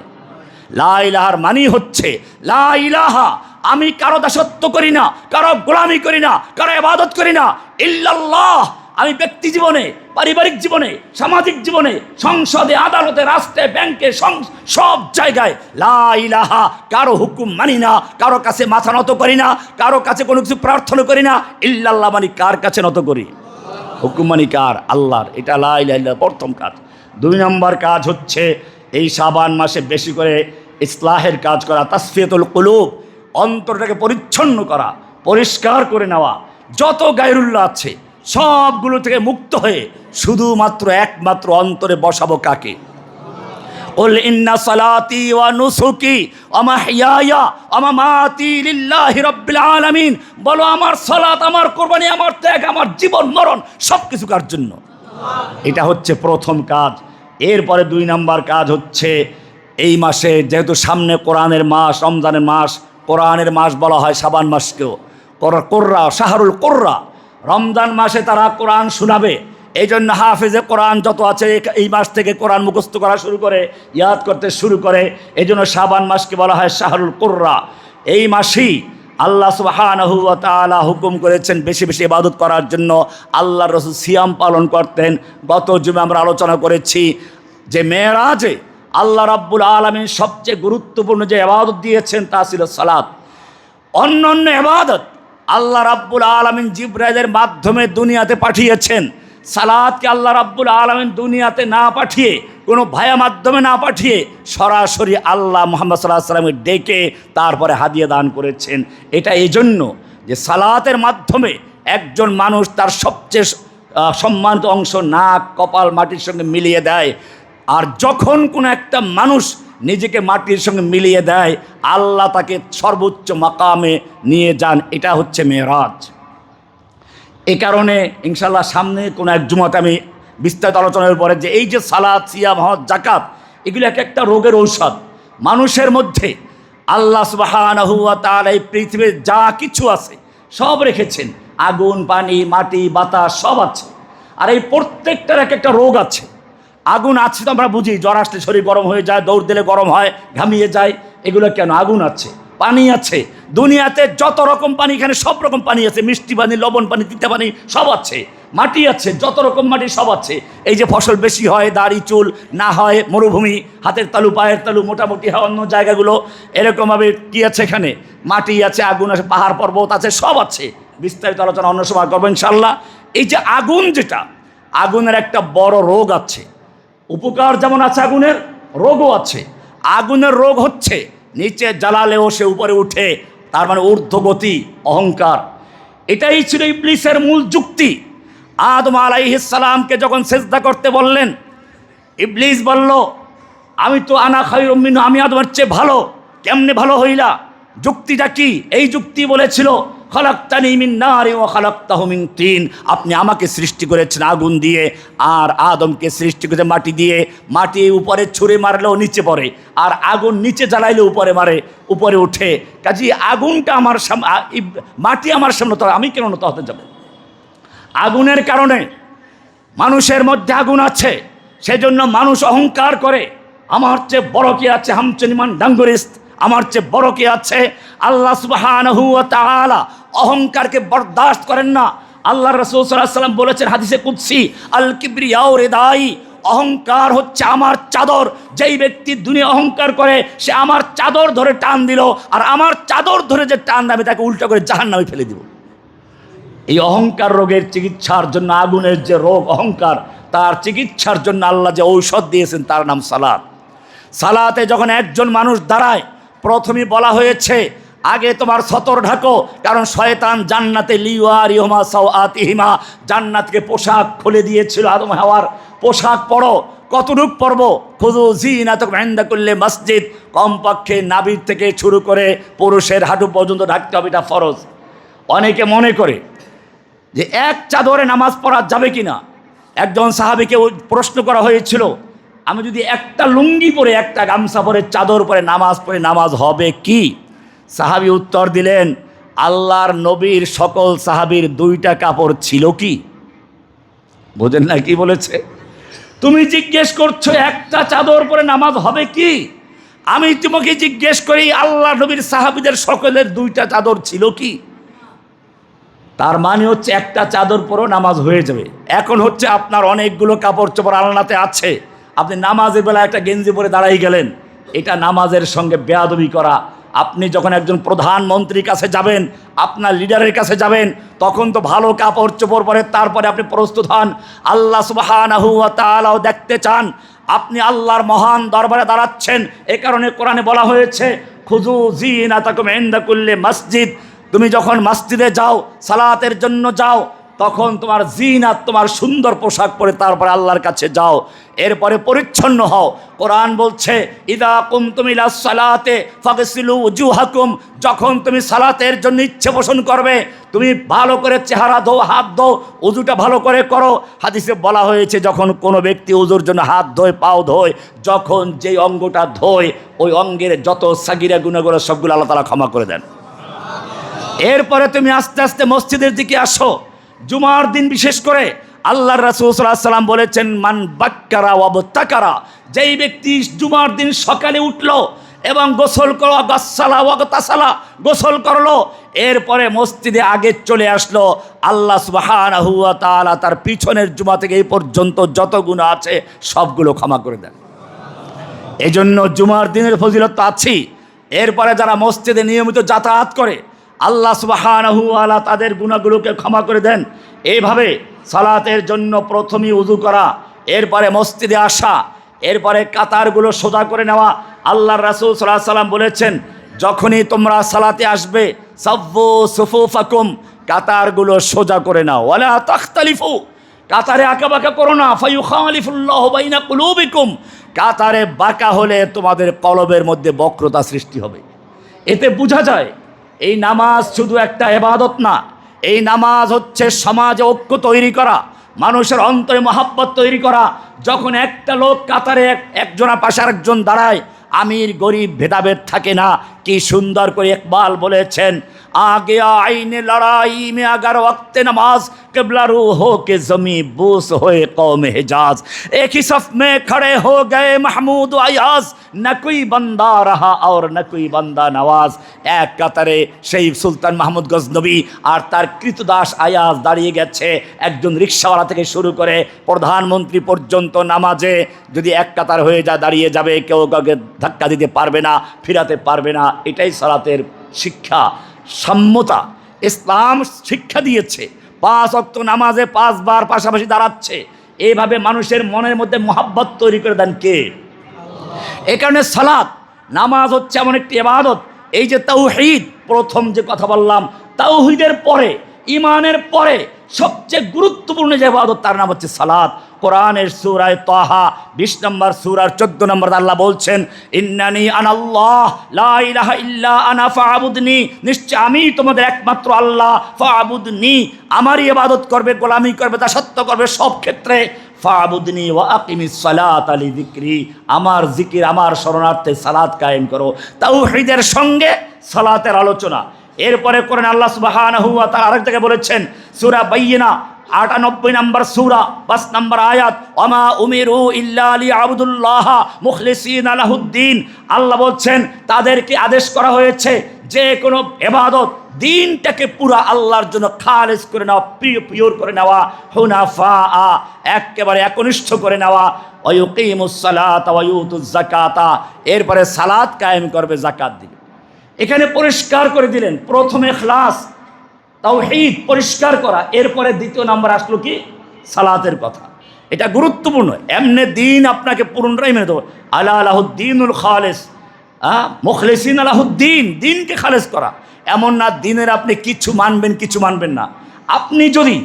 লা ইলাহার মানি হচ্ছে লা ইলাহা, আমি কারো দাসত্ব করি না, কারো গোলামি করি না, কারো ইবাদত করি না, ইল্লাল্লাহ। আমি ব্যক্তি জীবনে, পারিবারিক জীবনে, সামাজিক জীবনে, সংসদে, আদালতে, রাস্তায়, ব্যাংকে, সব জায়গায় লা ইলাহা, কারো হুকুম মানি না, কারো কাছে মাথা নত করি না, কারো কাছে কোনো কিছু প্রার্থনা করি না। ইল্লাল্লাহ মানে কার কাছে নত করি? হুকুম মানি কার? আল্লাহর। এটা লা ইলাহা ইল্লাল্লাহ প্রথম কাজ। 2 নম্বর কাজ হচ্ছে এই শাবান মাসে বেশি করে ইসলাহের কাজ করা, তাসফিয়াতুল কুলুব, অন্তরটাকে পরিচ্ছন্ন করা, পরিষ্কার করে নেওয়া। যত গায়রুল্লাহ আছে সবগুলো থেকে মুক্ত হয়ে শুধুমাত্র একমাত্র অন্তরে বসাবো কাকে? কুল ইন্না সালাতি ওয়া নুসুকি ওয়া মাহইয়ায়া ওয়া মামাতি লিল্লাহি রাব্বিল আলামিন। বলো আমার সালাত, আমার কুরবানি, আমার ত্যাগ, আমার জীবন মরণ সব কিছু কার জন্য? এটা হচ্ছে প্রথম কাজ। এরপরে 2 নম্বর কাজ হচ্ছে এই মাসে, যেহেতু সামনে কোরআনের মাস, রমজানের মাস, কোরআনের মাস বলা হয় শাবান মাসকেও, কোররা, শাহরুল কোররা। রমজান মাসে তারা কোরআন শোনাবে, এই জন্য হাফেজে কোরআন যত আছে এই মাস থেকে কোরআন মুখস্থ করা শুরু করে, ইয়াদ করতে শুরু করে। এই জন্য শাবান মাসকে বলা হয় শাহরুল কোররা। এই মাসেই আল্লাহ সুবহানাহু ওয়া তাআলা হুকুম করেছেন বেশি বেশি ইবাদত করার জন্য। আল্লাহর রাসূল সিয়াম পালন করতেন। গত জুমে আমরা আলোচনা করেছি যে মেরাজে আল্লাহ রাব্বুল আলামিন সবচেয়ে গুরুত্বপূর্ণ যে ইবাদত দিয়েছেন তা ছিল সালাত। অন্য অন্য ইবাদত আল্লাহ রাব্বুল আলামিন জিবরাইলের মাধ্যমে দুনিয়াতে পাঠিয়েছেন। সালাতকে আল্লাহ রাব্বুল আলামিন দুনিয়াতে না পাঠিয়ে, কোনো ভায়া মাধ্যমে না পাঠিয়ে, সরাসরি আল্লাহ মুহাম্মদ সাল্লাল্লাহু আলাইহি ওয়াসাল্লামকে ডেকে তারপরে হাদিয়া দান করেছেন। এটা এই জন্য যে সালাতের মাধ্যমে একজন মানুষ তার সবচেয়ে সম্মানিত অংশ, নাক, কপাল মাটির সঙ্গে মিলিয়ে দেয়। আর যখন কোনো একটা মানুষ নিজেকে মাটির সঙ্গে মিলিয়ে দেয়, আল্লাহ তাকে সর্বোচ্চ মাকামে নিয়ে যান। এটা হচ্ছে মেরাজ। এই কারণে ইনশাআল্লাহ সামনে কোনো এক জুমাতে আমি বিস্তারিত আলোচনার পরে যে এই যে সালাত, সিয়াম, হজ, যাকাত, এগুলো এক একটা রোগের ঔষধ মানুষের মধ্যে। আল্লাহ সুবহানাহু ওয়া তাআলা এই পৃথিবীর যা কিছু আছে সব রেখেছেন, আগুন, পানি, মাটি, বাতাস সব আছে। আর এই প্রত্যেকটার এক একটা রোগ আছে। আগুন আছে তো আমরা বুঝি, জ্বর আসলে শরীর গরম হয়ে যায়, দৌড় দিলে গরম হয়, ঘামিয়ে যায়। এগুলো কেন? আগুন আছে, পানি আছে। দুনিয়াতে যত রকম পানি, এখানে সব রকম পানি আছে, মিষ্টি পানি, লবণ পানি, তিতা পানি সব আছে। মাটি আছে, যত রকম মাটি সব আছে। এই যে ফসল বেশি হয়, দাড়ি চুল না হয়, মরুভূমি, হাতের তালু পায়ের তালু মোটামুটি হয় অন্য জায়গাগুলো, এরকমভাবে কী আছে? এখানে মাটি আছে, আগুন আছে, পাহাড় পর্বত আছে, সব আছে। বিস্তারিত আলোচনা অন্য সময় করবো ইনশাআল্লাহ। এই যে আগুন, যেটা আগুনের একটা বড় রোগ আছে। উপকার যেমন আছে, আগুনের রোগও আছে। আগুনের রোগ হচ্ছে নিচে জ্বালালেও সে উপরে উঠে, তার মানে ঊর্ধ্বগতি, অহংকার। এটাই ছিল ইবলিসের মূল যুক্তি। আদম আলাইহিস সালামকে যখন সেজদা করতে বললেন, ইবলিস বলল আমি তো আনা খায়রুম মিনহু, আমি আদমের চেয়ে ভালো। কেমনে ভালো হইলা? যুক্তিটা কি? এই যুক্তি বলেছিল খালাকতানি মিন নারি ওয়া খালাকতাহু মিন তিন, আপনি আমাকে সৃষ্টি করেছেন আগুন দিয়ে, আর আদমকে সৃষ্টি করেছেন মাটি দিয়ে। মাটি উপরে ছুঁড়ে মারলেও নিচে পড়ে, আর আগুন নিচে জ্বালাইলে উপরে মারে, উপরে উঠে। কাজে আগুনটা আমার সামনে, মাটি আমার সামনে, তো আমি কেন নত হতে যাব? আগুনের কারণে মানুষের মধ্যে আগুন আছে, সেজন্য মানুষ অহংকার করে। আমার চেয়ে বড় কে আছে, হামচনিমান ডাঙ্গুরিস্ত, আমার চেয়ে বড় কে আছে। আল্লাহ সুবহানাহু ওয়া তাআলা অহংকারকে বরদাস্ত করেন না। আল্লাহ রাসূল সাল্লাল্লাহু আলাইহি ওয়াসাল্লাম বলেছেন হাদিসে কুদসি, আল কিবরিয়াউ রিদাই, অহংকার হচ্ছে আমার চাদর। যেই ব্যক্তি দুনিয়া অহংকার করে সে আমার চাদর ধরে টান দিল, আর আমার চাদর ধরে যে টান দেবে তাকে উল্টো করে জাহান্নামে ফেলে দিব। এই অহংকার রোগের চিকিৎসার জন্য, আগুনের যে রোগ অহংকার, তার চিকিৎসার জন্য আল্লাহ যে ঔষধ দিয়েছেন তার নাম সালাত। সালাতে যখন একজন মানুষ দাঁড়ায়, প্রথমে বলা হয়েছে আগে তোমার সতর ঢাকো, কারণ শয়তান জান্নাতে লিওয়ারিহুমা সাওআতিহিমা, জান্নাতকে পোশাক খুলে দিয়েছিল, আদম হাওয়ার পোশাক পরো। কতটুক পরব? খুযু যিনাতাকুম ইনদা কুল্লি মসজিদ, কমপক্ষে নাভির থেকে শুরু করে পুরুষের হাঁটু পর্যন্ত ঢাকতে হবে, এটা ফরজ। অনেকে মনে করে যে এক চাদরে নামাজ পড়া যাবে কিনা। একজন সাহাবীকে প্রশ্ন করা হয়েছিল, আমি যদি একটা লুঙ্গি পরে, একটা গামছা পরে, চাদর পরে নামাজ পড়ে নামাজ হবে কি? সাহাবী উত্তর দিলেন, আল্লাহর নবীর সকল সাহাবীর দুইটা কাপড় ছিল কি? বোঝেন না কি বলেছে? তুমি জিজ্ঞেস করছো একটা চাদর পরে নামাজ হবে কি? আমি তোমাকে জিজ্ঞেস করি আল্লাহর নবীর সাহাবীদের সকলের দুইটা চাদর ছিল কি? তার মানে হচ্ছে একটা চাদর পরেও নামাজ হয়ে যাবে। এখন হচ্ছে আপনার অনেকগুলো কাপড় চোপড় আলনাতে আছে, আপনি নামাজের বেলা একটা গেঞ্জি পরে দাঁড়াই গেলেন, এটা নামাজের সঙ্গে বেয়াদবি করা। আপনি যখন একজন প্রধানমন্ত্রীর কাছে যাবেন, আপনার লিডারের কাছে যাবেন, তখন তো ভালো কাপড় চোপড় পরে তারপরে আপনি প্রস্তুত হন। আল্লাহ সুবহানাহু ওয়া তাআলাও দেখতে চান আপনি আল্লাহর মহান দরবারে দাঁড়াচ্ছেন। এ কারণে কোরআনে বলা হয়েছে, খুযু যিনাতাকুম ইনদা কুল্লি মসজিদ, তুমি যখন মসজিদে যাও, সালাতের জন্য যাও, তখন তোমার জিনাত, তোমার সুন্দর পোশাক পরে তারপরে আল্লাহর কাছে যাও, এরপরে পরিচ্ছন্ন হও। কোরআন বলছে, ইদা কুমতুম ইলাস সালাতে ফাগসিলু উজুহাকুম, যখন তুমি সালাতের জন্য ইচ্ছে পোষণ করবে, তুমি ভালো করে চেহারা ধো, হাত ধো, উজুটা ভালো করে করো। হাদিসে বলা হয়েছে যখন কোনো ব্যক্তি উজুর জন্য হাত ধোয়, পাও ধোয়, যখন যেই অঙ্গটা ধোয় ওই অঙ্গের যত সাগিরা গুনাহগুলো সবগুলো আল্লাহ তাআলা ক্ষমা করে দেন। এরপরে তুমি আস্তে আস্তে মসজিদের দিকে আসো। জুমার দিন বিশেষ করে আল্লাহর রাসূল সাল্লাল্লাহু আলাইহি ওয়াসাল্লাম বলেছেন, মান বাক্কারা ওয়াবতাকারা, যেই ব্যক্তি জুমার দিন সকালে উঠলো এবং গোসল করলো, গাসসালা ওয়াগতাসালা, গোসল করলো, এরপরে মসজিদে আগে চলে আসলো, আল্লাহ সুবহানাহু ওয়া তাআলা তার পিছনের জুমা থেকে এই পর্যন্ত যত গুনাহ আছে সবগুলো ক্ষমা করে দেন। এই জন্য জুমার দিনের ফজিলত তো আছেই। এরপরে যারা মসজিদে নিয়মিত যাতায়াত করে, আল্লাহ সুবহানাহু ওয়া তাআলা তাদের গুনাহগুলোকে ক্ষমা করে দেন। এইভাবে সালাতের জন্য প্রথমেই উযু করা, এরপরে মসজিদে আসা, এরপরে কাতারগুলো সোজা করে নেওয়া। আল্লাহর রাসূল সাল্লাল্লাহু আলাইহি ওয়াসাল্লাম বলেছেন, যখনই তোমরা সালাতে আসবে, সাফু সুফুফাকুম, কাতারগুলো সোজা করে নাও, ওয়ালা তাখতালিফু, কাতারে আঁকাবাঁকা করো না, ফায়ুখালিফুল্লাহু বাইনা কুলুবিকুম, কাতারে বাঁকা হলে তোমাদের কলবের মধ্যে বক্রতা সৃষ্টি হবে। এতে বোঝা যায় এই নামাজ শুধু একটা ইবাদত না, এই নামাজ হচ্ছে সমাজে ঐক্য তৈরি করা, মানুষের অন্তরে মহাব্বত তৈরি করা। যখন একটা লোক কাতারে একজনের পাশে আরেকজন দাঁড়ায়, আমির গরিব ভেদাভেদ থাকে না। কি সুন্দর করে ইকবাল বলেছেন, আগে আইনে লড়াই মে আগার ওয়াক্তে নামাজ, কিবলা রু হো কে জমি বুস হোয়ে কৌম হিজাজ, এক হি সফ মে খড়ে হো গয়ে মাহমুদ আয়াজ, না কোই বান্দা রাহা আর না কোই বান্দা নওয়াজ। এক কাতারে সেই সুলতান মাহমুদ গজনবী আর তার কৃতদাস আয়াজ দাঁড়িয়ে গেছে, একজন রিক্সাওয়ালা থেকে শুরু করে প্রধানমন্ত্রী পর্যন্ত নামাজে যদি এক কাতার হয়ে যায় দাঁড়িয়ে যাবে, কেউ কাউকে ধাক্কা দিতে পারবে না, ফিরাতে পারবে না। এটাই সালাতের শিক্ষা, সাম্যতা। ইসলাম শিক্ষা দিয়েছে 5 ওয়াক্ত নামাজে 5 বার পাশাপাশি দাঁড়াচ্ছে। এইভাবে মানুষের মনের মধ্যে মহাব্বত তৈরি করে দেন কে? এই কারণে সালাত, নামাজ হচ্ছে এমন একটি ইবাদত। এই যে তাওহীদ, প্রথম যে কথা বললাম, তাওহীদের পরে, ইমানের পরে সবচেয়ে গুরুত্বপূর্ণ যে ইবাদত তার নাম হচ্ছে সালাত। কোরআনের সূরা তাহা 20 নম্বর সূরার 14 নম্বর আল্লাহ বলছেন, ইন্নানি আনাল্লাহ লা ইলাহা ইল্লা আনা ফাআবুদনি, নিশ্চয় আমি তোমাদের একমাত্র আল্লাহ, ফাআবুদনি, আমারই ইবাদত করবে, গোলামি করবে, দাসত্ব করবে সব ক্ষেত্রে। ফাআবুদনি ওয়া আকিমিস সালাতা লিযিকরি, আমার জিকির, আমার শরণার্থে সালাত কায়েম করো। তাওহীদের সঙ্গে সালাতের আলোচনা। এরপরে কোরআন আল্লাহ সুবহানাহু ওয়া তাআলা আরেক জায়গায় বলেছেন, সূরা বাইয়িনা 98 নম্বর সূরা 5 নম্বর আয়াত, ওয়ামা উমিরু ইল্লা লিয়াবুদুল্লাহ মুখলিসিনা লাহুদ্দিন। আল্লাহ বলছেন তাদেরকে আদেশ করা হয়েছে যে কোনো ইবাদত দিনটাকে পুরা আল্লাহর জন্য খালেস করে নেওয়া, পিওর করে নেওয়া, হুনাফা একেবারে একনিষ্ঠ করে নেওয়া, ওয়ায়ুকিমুস সালাতা ওয়া ইউতুজ যাকাতা, এরপরে সালাত কায়েম করবে, যাকাত দিবে। এখানে পরিষ্কার করে দিলেন প্রথমে ইখলাস তাওহীদ পরিষ্কার করা, এরপরে দ্বিতীয় নাম্বার আসলো কি সালাতের কথা। এটা গুরুত্বপূর্ণ। এমনি দিন আপনাকে পুরনরাই মেনে দেবো, আলা আলাহুদ্দিনুল খালেস, মুখলিসিন আলাহুদ্দিন, দিনকে খালেস করা। এমন না দিনের আপনি কিছু মানবেন কিছু মানবেন না। আপনি যদি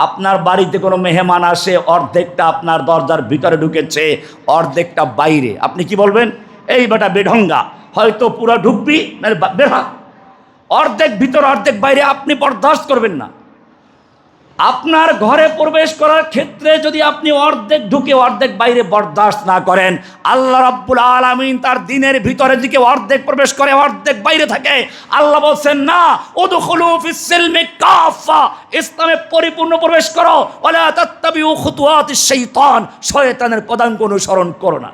আপনার বাড়িতে কোনো মেহমান আসে, অর্ধেকটা আপনার দরজার ভিতরে ঢুকেছে, অর্ধেকটা বাইরে, আপনি কি বলবেন? এই বেটা বেঢঙ্গা, হয়তো পুরো ঢুকবি না বের হ। অর্ধেক ভিতর অর্ধেক বাইরে আপনি বরদাস্ত করবেন না। আপনার ঘরে প্রবেশ করার ক্ষেত্রে যদি আপনি অর্ধেক ঢুকে অর্ধেক বাইরে বরদাস্ত না করেন, আল্লাহ রাব্বুল আলামিন তার দিনের ভিতরের দিকে অর্ধেক প্রবেশ করে অর্ধেক বাইরে থাকে। আল্লাহ বলছেন না, উদখুলু ফিস সিলমি কাফা, ইসলামে পরিপূর্ণ প্রবেশ করো, ওয়ালা তাত্তাবিউ খুতুওয়াতিশ শাইতান, শয়তানের পদাঙ্ক অনুসরণ করো না।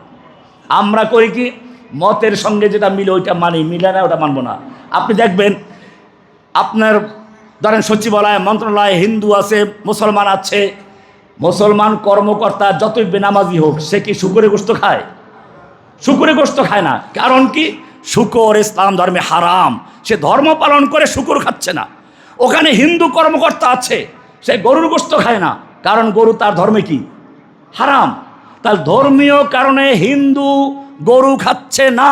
আমরা করি কি, মতের সঙ্গে যেটা মিলে ওইটা মানি, মিলে না ওটা মানবো না। আপনি দেখবেন আপনার ধরেন সচিবালয় মন্ত্রণালয়ে হিন্দু আছে, মুসলমান আছে, মুসলমান কর্মকর্তা যতই বেনামাজি হোক সে কি শুকরের গোশত খায়? শুকরের গোশত খায় না। কারণ কি? শুকর ইসলাম ধর্মে হারাম, সে ধর্ম পালন করে শুকর খাচ্ছে না। ওখানে হিন্দু কর্মকর্তা আছে, সে গরুর গোশত খায় না, কারণ গরু তার ধর্মে কি হারাম। তার ধর্মীয় কারণে হিন্দু গরু খাচ্ছে না,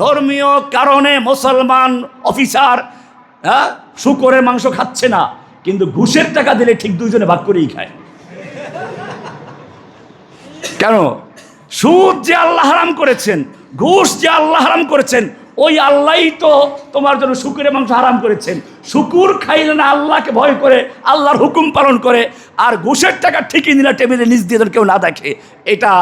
ধর্মীয় কারণে মুসলমান অফিসার শুকরের মাংস খাচ্ছে না, কিন্তু ঘুষের টাকা দিলে ঠিক দুইজনে ভাগ করেই খায়। কেন? সুদ যে আল্লাহ হারাম করেছেন, ঘুষ যে আল্লাহ হারাম করেছেন, ওই আল্লাহই তো তোমার জন্য শুকরের মাংস হারাম করেছেন। শুকুর খাইলে না আল্লাহকে ভয় করে, আল্লাহর হুকুম পালন করে, আর ঘুষের টাকা ঠিকই নিলে টেবিলে নিচ দিয়ে কেউ না দেখে, এটা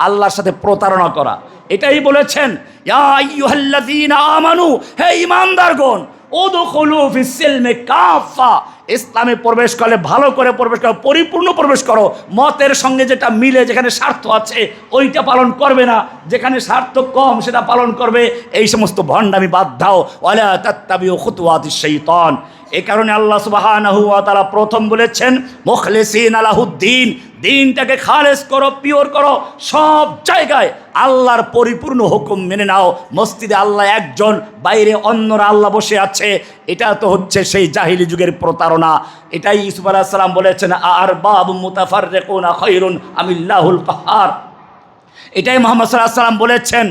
আল্লাহর সাথে প্রতারণা করা। এটাই বলেছেন, ইয়া আইয়ুহাল্লাযীনা আমানু, হে ঈমানদারগণ, উদখুলু ফিস সিলমি কাফা, ইসলামে প্রবেশ করলে ভালো করে প্রবেশ করো, পরিপূর্ণ প্রবেশ করো। মতের সঙ্গে যেটা মিলে, যেখানে স্বার্থ আছে ওইটা পালন করবে না, যেখানে স্বার্থ কম সেটা পালন করবে। এই সমস্ত ভণ্ডামি বাদ দাও, ওয়ালা তাত্তাবিউ খুতুওয়াতিশ শাইতান। এই কারণে আল্লাহ সুবহানাহু ওয়া তাআলা প্রথম বলেছেন মুখলিসিনা লাহুদ্দিন, দিনটাকে খালেস করো, পিওর করো, সব জায়গায় আল্লাহর পরিপূর্ণ হুকুম মেনে নাও। মসজিদে আল্লাহ একজন, বাইরে অন্যরা আল্লাহ বসে আছে, এটা তো হচ্ছে সেই জাহিলি যুগের প্রতারণা। এটাই ইউসুফ আলাইহিস সালাম বলেছেন, আরবাবুম মুতাফাররিকুনা খায়রুন আমিল্লাহুল কাহ্হার। এটাই মুহাম্মদ সাল্লাল্লাহু আলাইহি ওয়াসাল্লাম বলেছেন,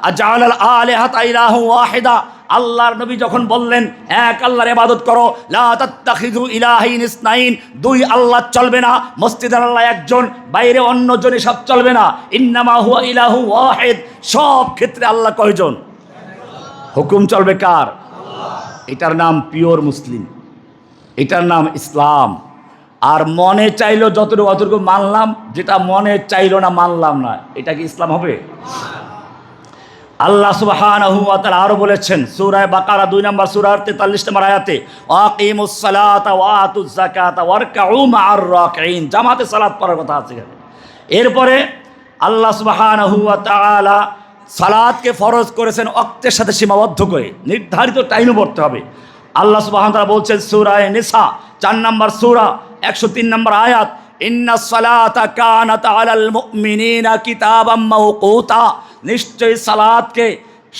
আজআলাল আলিহাতা ইলাহু ওয়াহিদা। আল্লাহর নবী যখন বললেন এক আল্লাহর ইবাদত করো, লা তাত্তাখিযু ইলাহাইন ইসনাইন, দুই আল্লাহ চলবে না, মসজিদের আল্লাহ একজন, বাইরে অন্যজন, সব চলবে না। ইন্নামা হুয়া ইলাহু ওয়াহিদ, সব ক্ষেত্রে আল্লাহ কয়জন? হুকুম চলবে কার? এটার নাম পিওর মুসলিম, এটার নাম ইসলাম। আর মনে চাইলো যতটুকু অতটুকু মানলাম, যেটা মনে চাইলো না মানলাম না, এটা কি ইসলাম হবে? আল্লাহ সুবহানাহু ওয়া তাআলা আরো বলেছেন সূরা বাকারা 2 নম্বর সূরার 43 নম্বর আয়াতে, আকিমুস সালাতা ওয়া আতুজ যাকাতা ওয়ারকাউ মা'আর রাকিঈন, জামাতে সালাত পড়ার কথা আছে এখানে। এরপরে আল্লাহ সুবহানাহু ওয়া তাআলা সালাতকে ফরজ করেছেন ওয়াক্তের সাথে সীমাবদ্ধ করে, নির্ধারিত টাইমে পড়তে হবে। আল্লাহ সুবহানাহু ওয়া তাআলা বলছেন সূরা নিসা 4 নম্বর সূরা 103 নম্বর আয়াত, ইন্নাস সালাতা কানাত আলাল মুমিনিনা কিতাবাম মাওকুতা, নিশ্চয়ই সালাতকে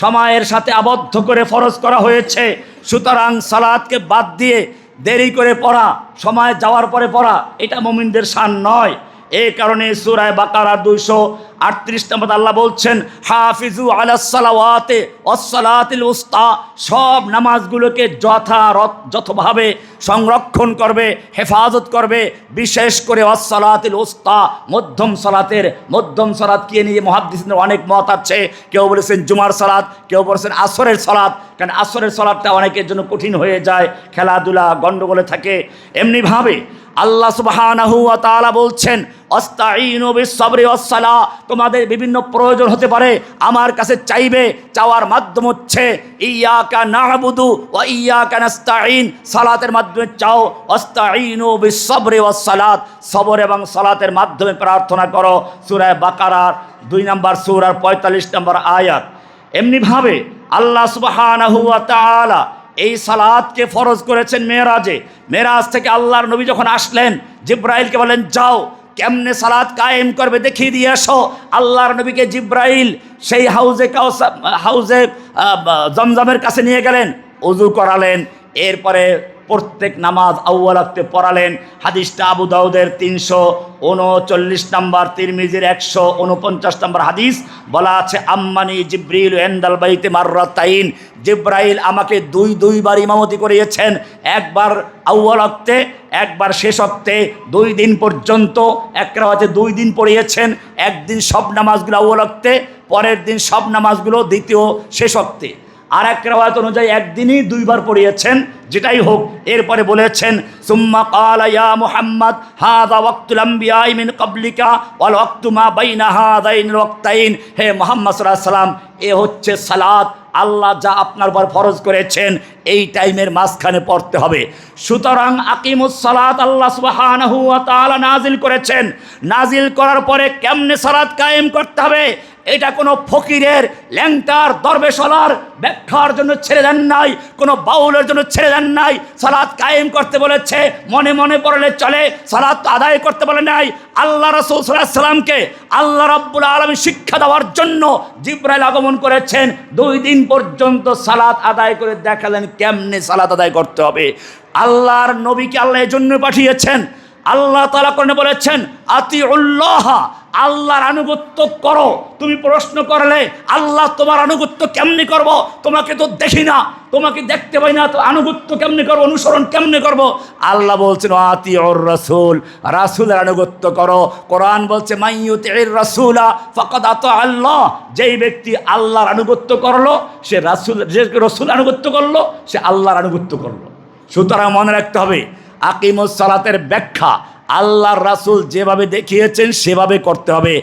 সময়ের সাথে আবদ্ধ করে ফরজ করা হয়েছে। সুতরাং সালাতকে বাদ দিয়ে দেরি করে পড়া, সময় যাওয়ার পরে পড়া, এটা মুমিনদের শান নয়। এই কারণে সূরা বাকারা 238 নম্বর আল্লাহ বলছেন, হাফিজু আলাস সালাওয়াতি ওয়াস সালাতিল উসতা, সব নামাজগুলোকে যথাযথভাবে সংরক্ষণ করবে, হেফাজত করবে, বিশেষ করে ওয়াস সালাতিল উসতা, মধ্যম সালাত কে নিয়ে মুহাদ্দিসিনদের অনেক মত আছে। কেউ বলেছেন জুমার সালাত, কেউ বলেছেন আসরের সালাত, কারণ আসরের সালাতটা অনেকের জন্য কঠিন হয়ে যায়, খেলাধুলা গণ্ডগোলে থাকে। এমনিভাবে আল্লাহ সুবহানাহু ওয়া তাআলা বলছেন আস্তাঈনু বিস-সাবরি ওয়াস-সালাহ, তোমাদের বিভিন্ন প্রয়োজন হতে পারে, আমার কাছে চাইবে, চাওয়ার মাধ্যম হচ্ছে ইয়্যাকা না'বুদু ওয়া ইয়্যাকা নাস্তাঈন, সালাতের মাধ্যমে চাও। আস্তাঈনু বিস-সাবরি ওয়াস-সালাত, সবর এবং সালাতের মাধ্যমে প্রার্থনা করো। সূরা বাকারার 2 নম্বর সূরার 45 নম্বর আয়াত। এমনিভাবে আল্লাহ সুবহানাহু ওয়া তাআলা এই সালাতকে ফরজ করেছেন মেরাজে। মেরাজ থেকে আল্লাহর নবী যখন আসলেন, জিব্রাইলকে বলেন যাও কেমনে সালাত কায়েম করবে দেখিয়ে দিয়ে আসো। আল্লাহর নবীকে জিব্রাইল সেই হাউজে জমজমের কাছে নিয়ে গেলেন, ওযু করালেন, এরপরে প্রত্যেক নামাজ আউয়াল ওয়াক্তে পড়ালেন। হাদিসটা আবু দাউদের 339 নম্বর, তিরমিজির 149 নম্বর হাদিস। বলা আছে আম্মানি জিব্রিল ইনদাল বাইতে মাররাতাইন, জিব্রাইল আমাকে দুইবার ইমামতি করিয়েছেন, একবার আউয়াল ওয়াক্তে, একবার শেষ ওয়াক্তে, 2 দিন পর্যন্ত। এক রাওয়াতে 2 দিন পড়িয়েছেন, একদিন সব নামাজগুলো আউয়াল ওয়াক্তে, পরের দিন সব নামাজগুলো দ্বিতীয় শেষ ওয়াক্তে। আর এক রাওয়াত অনুযায়ী একদিনই 2 বার পড়িয়েছেন। যেটাই হোক, এরপরে বলেছেন সুম্মা ক্বালা ইয়া মুহাম্মদ হাযা ওয়াক্তুল আমবিয়া মিন ক্বাবলিকা ওয়াল ওয়াক্তু মা বাইনা হাযাইনিল ওয়াক্তাইন, হে মুহাম্মদ সাল্লাল্লাহু আলাইহি ওয়াসাল্লাম, এ হচ্ছে সালাত, আল্লাহ যা আপনার উপর ফরজ করেছেন এই টাইমের মাঝখানে পড়তে হবে। সুতরাং আকিমুস সালাত আল্লাহ সুবহানাহু ওয়া তাআলা নাজিল করেছেন। নাজিল করার পরে কেমনে সালাত কায়েম করতে হবে এটা কোনো ফকিরের, ল্যাংটার, দরবেশলার ব্যাখ্যার জন্য ছেড়ে দেন নাই, কোনো বাউলের জন্য ছেড়ে দেন নাই। সালাত কায়েম করতে বলেছে, মনে মনে পড়লে চলে, সালাত আদায় করতে বলে নাই। আল্লাহ রাসূল সাল্লাল্লাহু আলাইহি সাল্লামকে আল্লাহ রাব্বুল আলামিন শিক্ষা দেওয়ার জন্য জিবরাইল আগমন করেছেন। 2 দিন পর্যন্ত সালাত আদায় করে দেখালেন কেমনে সালাত আদায় করতে হবে। আল্লাহর নবীকে আল্লাহ এজন্য পাঠিয়েছেন। আল্লাহ তাআলা কোরআনে বলেছেন আতিউল্লাহ, আল্লাহর আনুগত্য করো। তুমি প্রশ্ন করলে আল্লাহ তোমার আনুগত্য কেমনে করব, তোমাকে তো দেখি না, তোমাকে দেখতে পাই না, তো আনুগত্য কেমনে করবো, অনুসরণ কেমনে করব? আল্লাহ বলছেন আতিউর রাসূল, রাসূলের আনুগত্য করো। কোরআন বলছে মাইয়ুতির রাসূলা ফাকাদ আতা আল্লাহ, যেই ব্যক্তি আল্লাহর আনুগত্য করলো সে রাসূল আনুগত্য করলো, সে আল্লাহর আনুগত্য করলো। সুতরাং মনে রাখতে হবে আকিমুস সালাতের ব্যাখ্যা আল্লাহর রাসূল যেভাবে দেখিয়েছেন সেভাবে করতে হবে।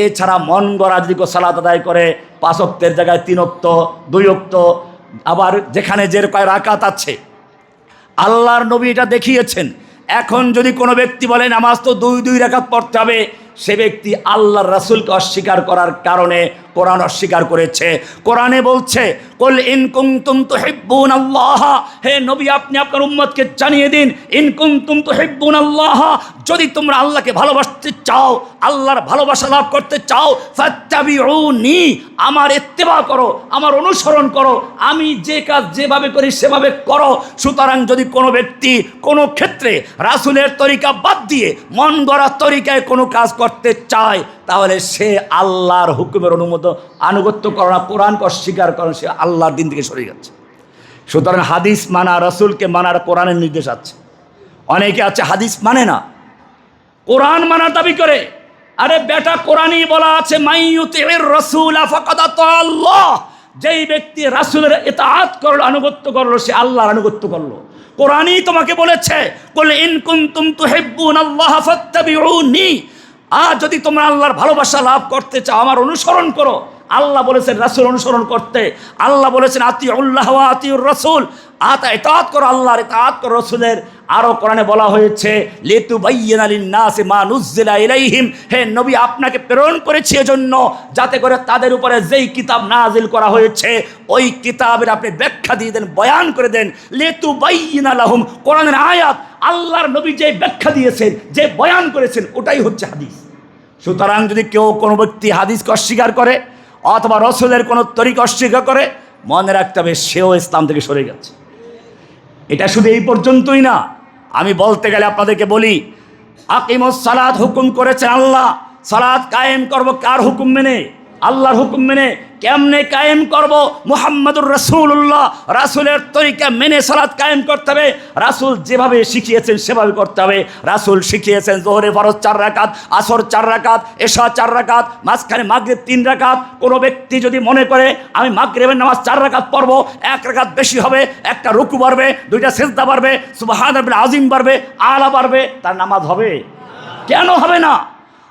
এছাড়া মন গড়া যদি সালাত আদায় করে 5 ওয়াক্তের জায়গায় 3 ওয়াক্ত, 2 ওয়াক্ত, আবার যেখানে যে কয় রাকাত আছে আল্লাহর নবী এটা দেখিয়েছেন। এখন যদি কোনো ব্যক্তি বলে নামাজ তো 2 রাকাত পড়তে হবে, সে ব্যক্তি আল্লাহর রাসূলকে অস্বীকার করার কারণে কোরআন অস্বীকার করেছে। কোরআনে বলছে কুল ইন কুনতুম তুহিব্বুনাল্লাহ, হে নবী আপনি আপনার উম্মতকে জানিয়ে দিন ইন কুনতুম তুহিব্বুনাল্লাহ, যদি তোমরা আল্লাহকে ভালোবাসতে চাও, আল্লাহর ভালোবাসা লাভ করতে চাও, ফাত্তাবিউনি, আমার ইত্তেবা করো, আমার অনুসরণ করো, আমি যে কাজ যেভাবে করি সেভাবে করো। সুতরাং যদি কোনো ব্যক্তি কোনো ক্ষেত্রে রাসূলের তরিকা বাদ দিয়ে মন গড়া তরিকায় কোনো কাজ করতে চায়, তাহলে সে আল্লাহর হুকুমের আনুগত্য করে না, কোরআনকে অস্বীকার করে, সে আল্লাহর দিন থেকে সরে যাচ্ছে। সুতরাং হাদিস মানা, রাসূলকে মানার কোরআনের নির্দেশ আছে। অনেকে আছে হাদিস মানে না, কোরআন মানার দাবি করে। আরে বেটা, কোরআনই বলা আছে মাইয়ুতির রাসূলা ফাকাদ আতা আল্লাহ, যেই ব্যক্তি রাসূলের ইতাআত করলো, আনুগত্য করলো, সে আল্লাহর আনুগত্য করলো। কোরআনই তোমাকে বলেছে কুল ইন কুনতুম তুহিব্বুনাল্লাহ ফাত্তাবিউনি, আর যদি তোমরা আল্লাহর ভালোবাসা লাভ করতে চাও আমার অনুসরণ করো। আল্লাহ বলেছেন রাসূল অনুসরণ করতে, আল্লাহ বলেছেন আতিউল্লাহ ওয়া আতিউর রাসূল, ইতাআত করো আল্লাহর, ইতাআত করো রাসূলের। আরও কোরআনে বলা হয়েছে লিতুবাইয়িনা লিন-নাসি মা নুজ্জিলা ইলাইহিম, হে নবী আপনাকে প্রেরণ করেছি এজন্য যাতে করে তাদের উপরে যেই কিতাব নাজিল করা হয়েছে ওই কিতাবের আপনি ব্যাখ্যা দিয়ে দেন, বয়ান করে দেন। লিতুবাইয়িনা লাহুম, কোরআনের আয়াত, আল্লাহর নবী যে ব্যাখ্যা দিয়েছেন, যে বয়ান করেছেন, ওটাই হচ্ছে হাদিস। সুতরাং যদি কেউ কোনো ব্যক্তি হাদিসকে অস্বীকার করে অথবা রাসূলের কোনো তরিকা অস্বীকার করে, মনে রাখতে হবে সেও ইসলাম থেকে সরে গেছে। এটা শুধু এই পর্যন্তই না, আমি বলতে গেলে আপনাদেরকে বলি আকিমুস সালাত হুকুম করেছেন আল্লাহ। সালাত কায়েম করব কার হুকুম মেনে? আল্লাহর হুকুম মেনে কেমনে কায়েম করব? মুহাম্মাদুর রাসূলুল্লাহ, রাসূলের তরিকা মেনে সালাত কায়েম করতে হবে। রাসূল যেভাবে শিখিয়েছেন সেভাবে করতে হবে। রাসূল শিখিয়েছেন যোহরে ফরজ 4 রাকাত, আসর 4 রাকাত, এশা 4 রাকাত, মাঝখানে মাগরিব 3 রাকাত। কোনো ব্যক্তি যদি মনে করে আমি মাগরিবের নামাজ 4 রাকাত পড়ব, 1 রাকাত বেশি হবে, একটা রুকু বাড়বে, 2টা সিজদা বাড়বে, সুবহানাল্লাহিল আযীম বাড়বে, আলা বাড়বে, তার নামাজ হবে? কেন হবে না?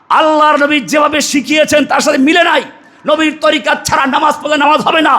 আল্লাহর নবী যেভাবে শিখিয়েছেন তার সাথে মিলে নাই। নবীর তরিকা ছাড়া নামাজ পড়লে নামাজ হবে না।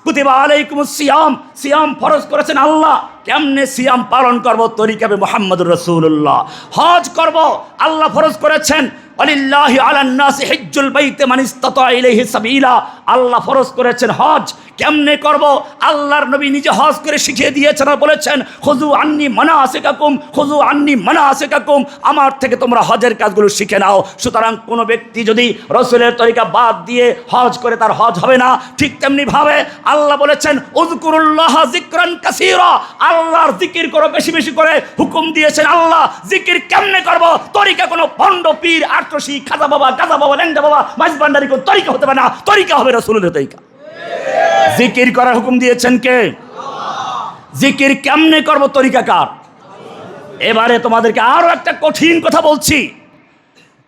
কুতিবা আলাইকুমুস সিয়াম, সিয়াম ফরজ করেছেন আল্লাহ। কেমনে সিয়াম পালন করব? তরিকাবে মুহাম্মদুর রাসূলুল্লাহ। হজ করব, আল্লাহ ফরজ করেছেন ওয়ালিল্লাহি আলান নাসি হিজ্জুল বাইতি মান ইসতাতা ইলাইহি সাবিলা। আল্লাহ ফরজ করেছেন হজ। কেমনে করব? আল্লাহর নবী নিজে হজ করে শিখিয়ে দিয়েছেন আর বলেছেন খুযু আন্নী মানাসিকাকুম, খুযু আন্নী মানাসিকাকুম, আমার থেকে তোমরা হজের কাজগুলো শিখে নাও। সুতরাং কোনো ব্যক্তি যদি রাসূলের তরিকা বাদ দিয়ে হজ করে তার হজ হবে না। ঠিক তেমনি ভাবে আল্লাহ বলেছেন উযকুরুল্লাহ যিকরান কাসীরা, আল্লাহর জিকির করো বেশি বেশি করে হুকুম দিয়েছেন আল্লাহ। জিকির কেমনে করব? তরিকা কোনো ভণ্ড পীর আটরশি খাজা বাবা গাজা বাবা ল্যাংড়া বাবা মাঝবান্ডারি কোন তরিকা হতে পারে না। তরিকা হবে রাসূলের তরিকা। জিকির করার হুকুম দিয়েছেন কে? জিকির কেমনে করব? তরিকা কার? এবারে তোমাদেরকে আরো একটা কঠিন কথা বলছি।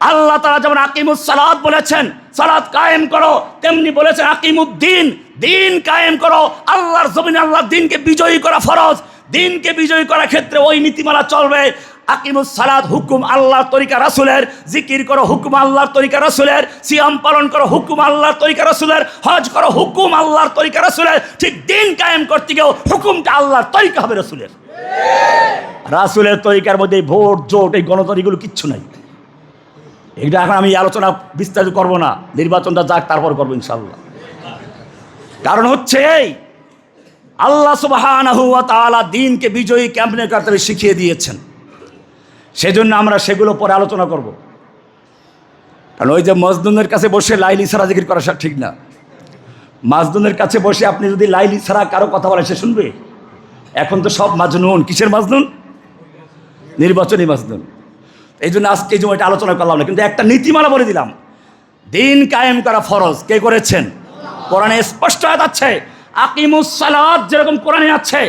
আল্লাহ তাআলা যেমন আকিমুস সালাত বলেছেন, সালাত কায়েম করো, তেমনি বলেছেন আকিমুদ্দিন, দিন কায়েম করো। আল্লাহর জমিনে আল্লাহর দিনকে বিজয়ী করা ফরজ। দিনকে বিজয়ী করার ক্ষেত্রে ওই নীতিমালা চলবে। আকিমুস সালাত হুকুম আল্লাহর তরিকা রাসূলের, জিকির করো হুকুম আল্লাহর তরিকা রাসূলের, সিয়াম পালন করো হুকুম আল্লাহর তরিকা রাসূলের, হজ করো হুকুম আল্লাহর তরিকা রাসূলের। ঠিক দিন কায়েম করতে গিয়েও হুকুমটা আল্লাহর তরিকা হবে রাসূলের। রাসূলের তরিকার মধ্যে ভোট জোট এই গণতন্ত্রগুলো কিচ্ছু নাই। এটা এখন আমি আলোচনা বিস্তারিত করব না, নির্বাচনটা যাক তারপর করবো ইনশাআল্লাহ। কারণ হচ্ছে এই আল্লাহ সুবহানাহু ওয়া তাআলা দিনকে বিজয়ী কেমনে করতে হবে শিখিয়ে দিয়েছেন। সেজন্য আমরা সেগুলো পরে আলোচনা করব। কারণ ওই যে মজনুনের কাছে বসে লাইলি ছাড়া জিকির করা ঠিক না। মাজনুনের কাছে বসে আপনি যদি লাইলি ছাড়া কারো কথা বলেন সে শুনবে? এখন তো সব মাজনুন। কিসের মাজনুন? নির্বাচনী মাজনুন। এই জন্য আজকে এই সময়টা আলোচনা করলাম না, কিন্তু একটা নীতিমালা বলে দিলাম। দিন কায়েম করা ফরজ কে করেছেন? কোরআনে স্পষ্ট আয়াত আছে। আকিমুস সালাত যেরকম কোরআনে আছে,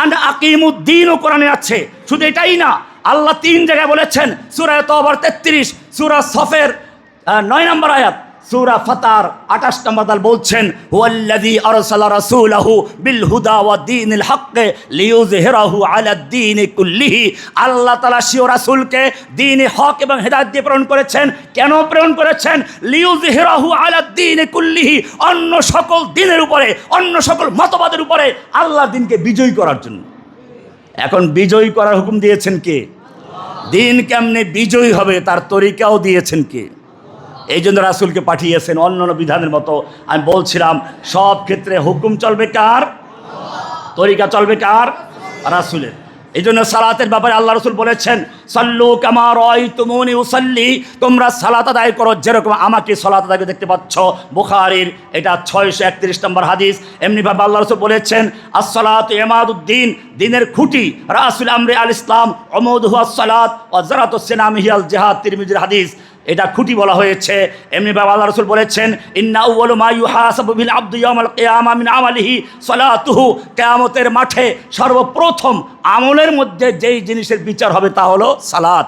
আন আকিমুদ্দিনও কোরআনে আছে। শুধু এটাই না, আল্লাহ 3 জায়গায় বলেছেন। সূরা তাওবার 33, সূরা সফের 9 নম্বর আয়াত, সূরা ফাতার 28 নম্বর আয়াত বলছেন হুয়াল্লাযী আরসালা রাসূলাহু বিল হুদা ওয়া দীনিল হক লিইয়ুযহিরাহু আলাদ দীনি কুল্লিহি। আল্লাহ তাআলা স্বীয় রাসূলকে দ্বীনে হক এবং হেদায়েত দিয়ে প্রেরণ করেছেন। কেন প্রেরণ করেছেন? লিইয়ুযহিরাহু আলাদ দীনি কুল্লিহি, অন্য সকল দ্বীনের উপরে, অন্য সকল মতবাদের উপরে আল্লাহর দ্বীনকে বিজয়ী করার জন্য। এখন বিজয়ী করার হুকুম দিয়েছেন কে? দিন কেমনে বিজয়ী হবে তার তরিকাও দিয়েছেন কে? এই জন্য রাসূলকে পাঠিয়েছেন। অন্যান্য বিধানের মতো আমি বলছিলাম সব ক্ষেত্রে হুকুম চলবে কার? তরিকা চলবে কার? রাসূলের। এই জন্য সালাতের ব্যাপারে আল্লাহ রাসূল বলেছেন সাল্লু কামা রাআইতুমুনি উসাল্লি, তোমরা সালাত আদায় করো যেরকম আমাকে সালাত আদায় দেখতে পাচ্ছ। বুখারীর এটা 631 নম্বর হাদিস। এমনিভাবে আল্লাহ রাসূল বলেছেন আসসালাতু ইমাদুদ্দিন, দিনের খুঁটি, রাসূল আমরে আল ইসলাম উমুদুহু আসসালাত ওয়া জারাতুস সিনামিহি আল জিহাদ, তিরমিজির হাদিস। এটা খুঁটি বলা হয়েছে। এমনিভাবে আল্লাহ রাসূল বলেছেন ইন্না আউয়ালু মা ইউহাসাবু বিল আবদু ইয়াউমাল কিয়ামা মিন আমালিহি সালাতুহু, কিয়ামতের মাঠে সর্বপ্রথম আমলের মধ্যে যেই জিনিসের বিচার হবে তা হলো সালাত।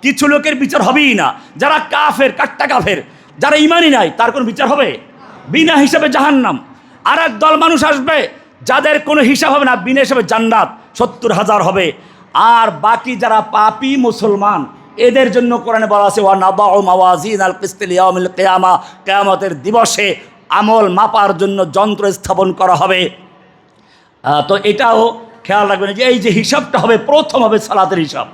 কিছু লোকের বিচার হবেই না, যারা কাফের, কাট্টা কাফের, যারা ঈমানই নাই তার কোনো বিচার হবে? বিনা হিসাবে জাহান্নাম। আর এক দল মানুষ আসবে যাদের কোনো হিসাব হবে না, বিনা হিসাবে জান্নাত 70,000 হবে। আর বাকি যারা পাপী মুসলমান এদের জন্য কোরআনে বলা আছে ওয়া নাদাউ মাওয়াজিন আল কিসত লিয়াউমিল কিয়ামা, কিয়ামতের দিবসে আমল মাপার জন্য যন্ত্র স্থাপন করা হবে। তো এটাও খেয়াল রাখবেন যে এই যে হিসাবটা হবে প্রথম হবে সালাতের হিসাব।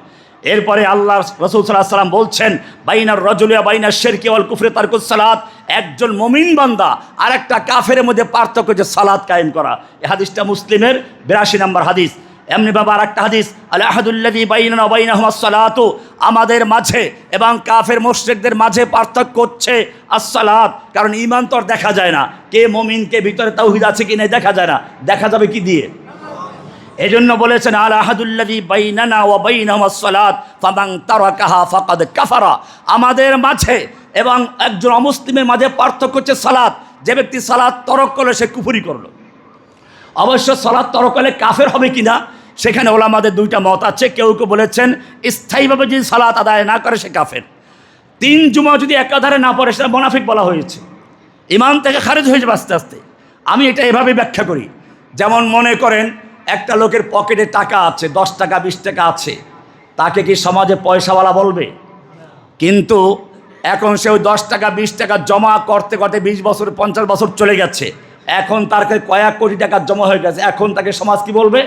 এরপরে আল্লাহ রাসূল সাল্লাল্লাহু আলাইহি ওয়াসাল্লাম বলছেন বাইনার রাজুলি ওয়া বাইনাশ শিরকি ওয়াল কুফরি তারকুস সালাত, একজন মুমিন বান্দা আর একটা কাফের মধ্যে পার্থক্য যে সালাত কায়েম করা। এই হাদিসটা মুসলিমের 82 নম্বর হাদিস। এমনি বাবা আর একটা হাদিস আল আহাদুল্লাযী বাইনানা ওয়া বাইনাহুমাস সালাতু, আমাদের মাঝে এবং কাফের মুশরিকদের মাঝে পার্থক্য হচ্ছে আসসালাত। কারণ ঈমান তো আর দেখা যায় না, কে মুমিন কে ভিতরে তাওহীদ আছে কি না দেখা যায় না, দেখা যাবে কি দিয়ে? এজন্য বলেছেন আল আহাদুল্লাযী বাইনানা ওয়া বাইনাহুমাস সালাত ফামান তারাকাহা ফাকাদ কাফারা। আমাদের মাঝে এবং একজন অমুসলিমের মাঝে পার্থক্য হচ্ছে সালাত। যে ব্যক্তি সালাত তরক করলো সে কুফরি করলো। অবশ্য সালাত তরক করলে কাফের হবে কিনা সেখানে ওলামাদের দুইটা মত আছে। কেউ কেউ বলেছেন স্থায়ীভাবে যদি সালাত আদায় না করে সে কাফের। 3 জুমা যদি একাধারে না পড়ে সেটা মুনাফিক বলা হয়েছে, ইমান থেকে খারিজ হয়ে যাবে আস্তে আস্তে। আমি এটা এভাবে ব্যাখ্যা করি, যেমন মনে করেন একটা লোকের পকেটে টাকা আছে, 10 টাকা 20 টাকা আছে, তাকে কি সমাজে পয়সাওয়ালা বলবে? কিন্তু এখন সে ওই 10 টাকা 20 টাকা জমা করতে করতে 20 বছর 50 বছর চলে গেছে, এখন তার কাছে কয়েক কোটি টাকা জমা হয়ে গেছে, এখন তাকে সমাজ কি বলবে?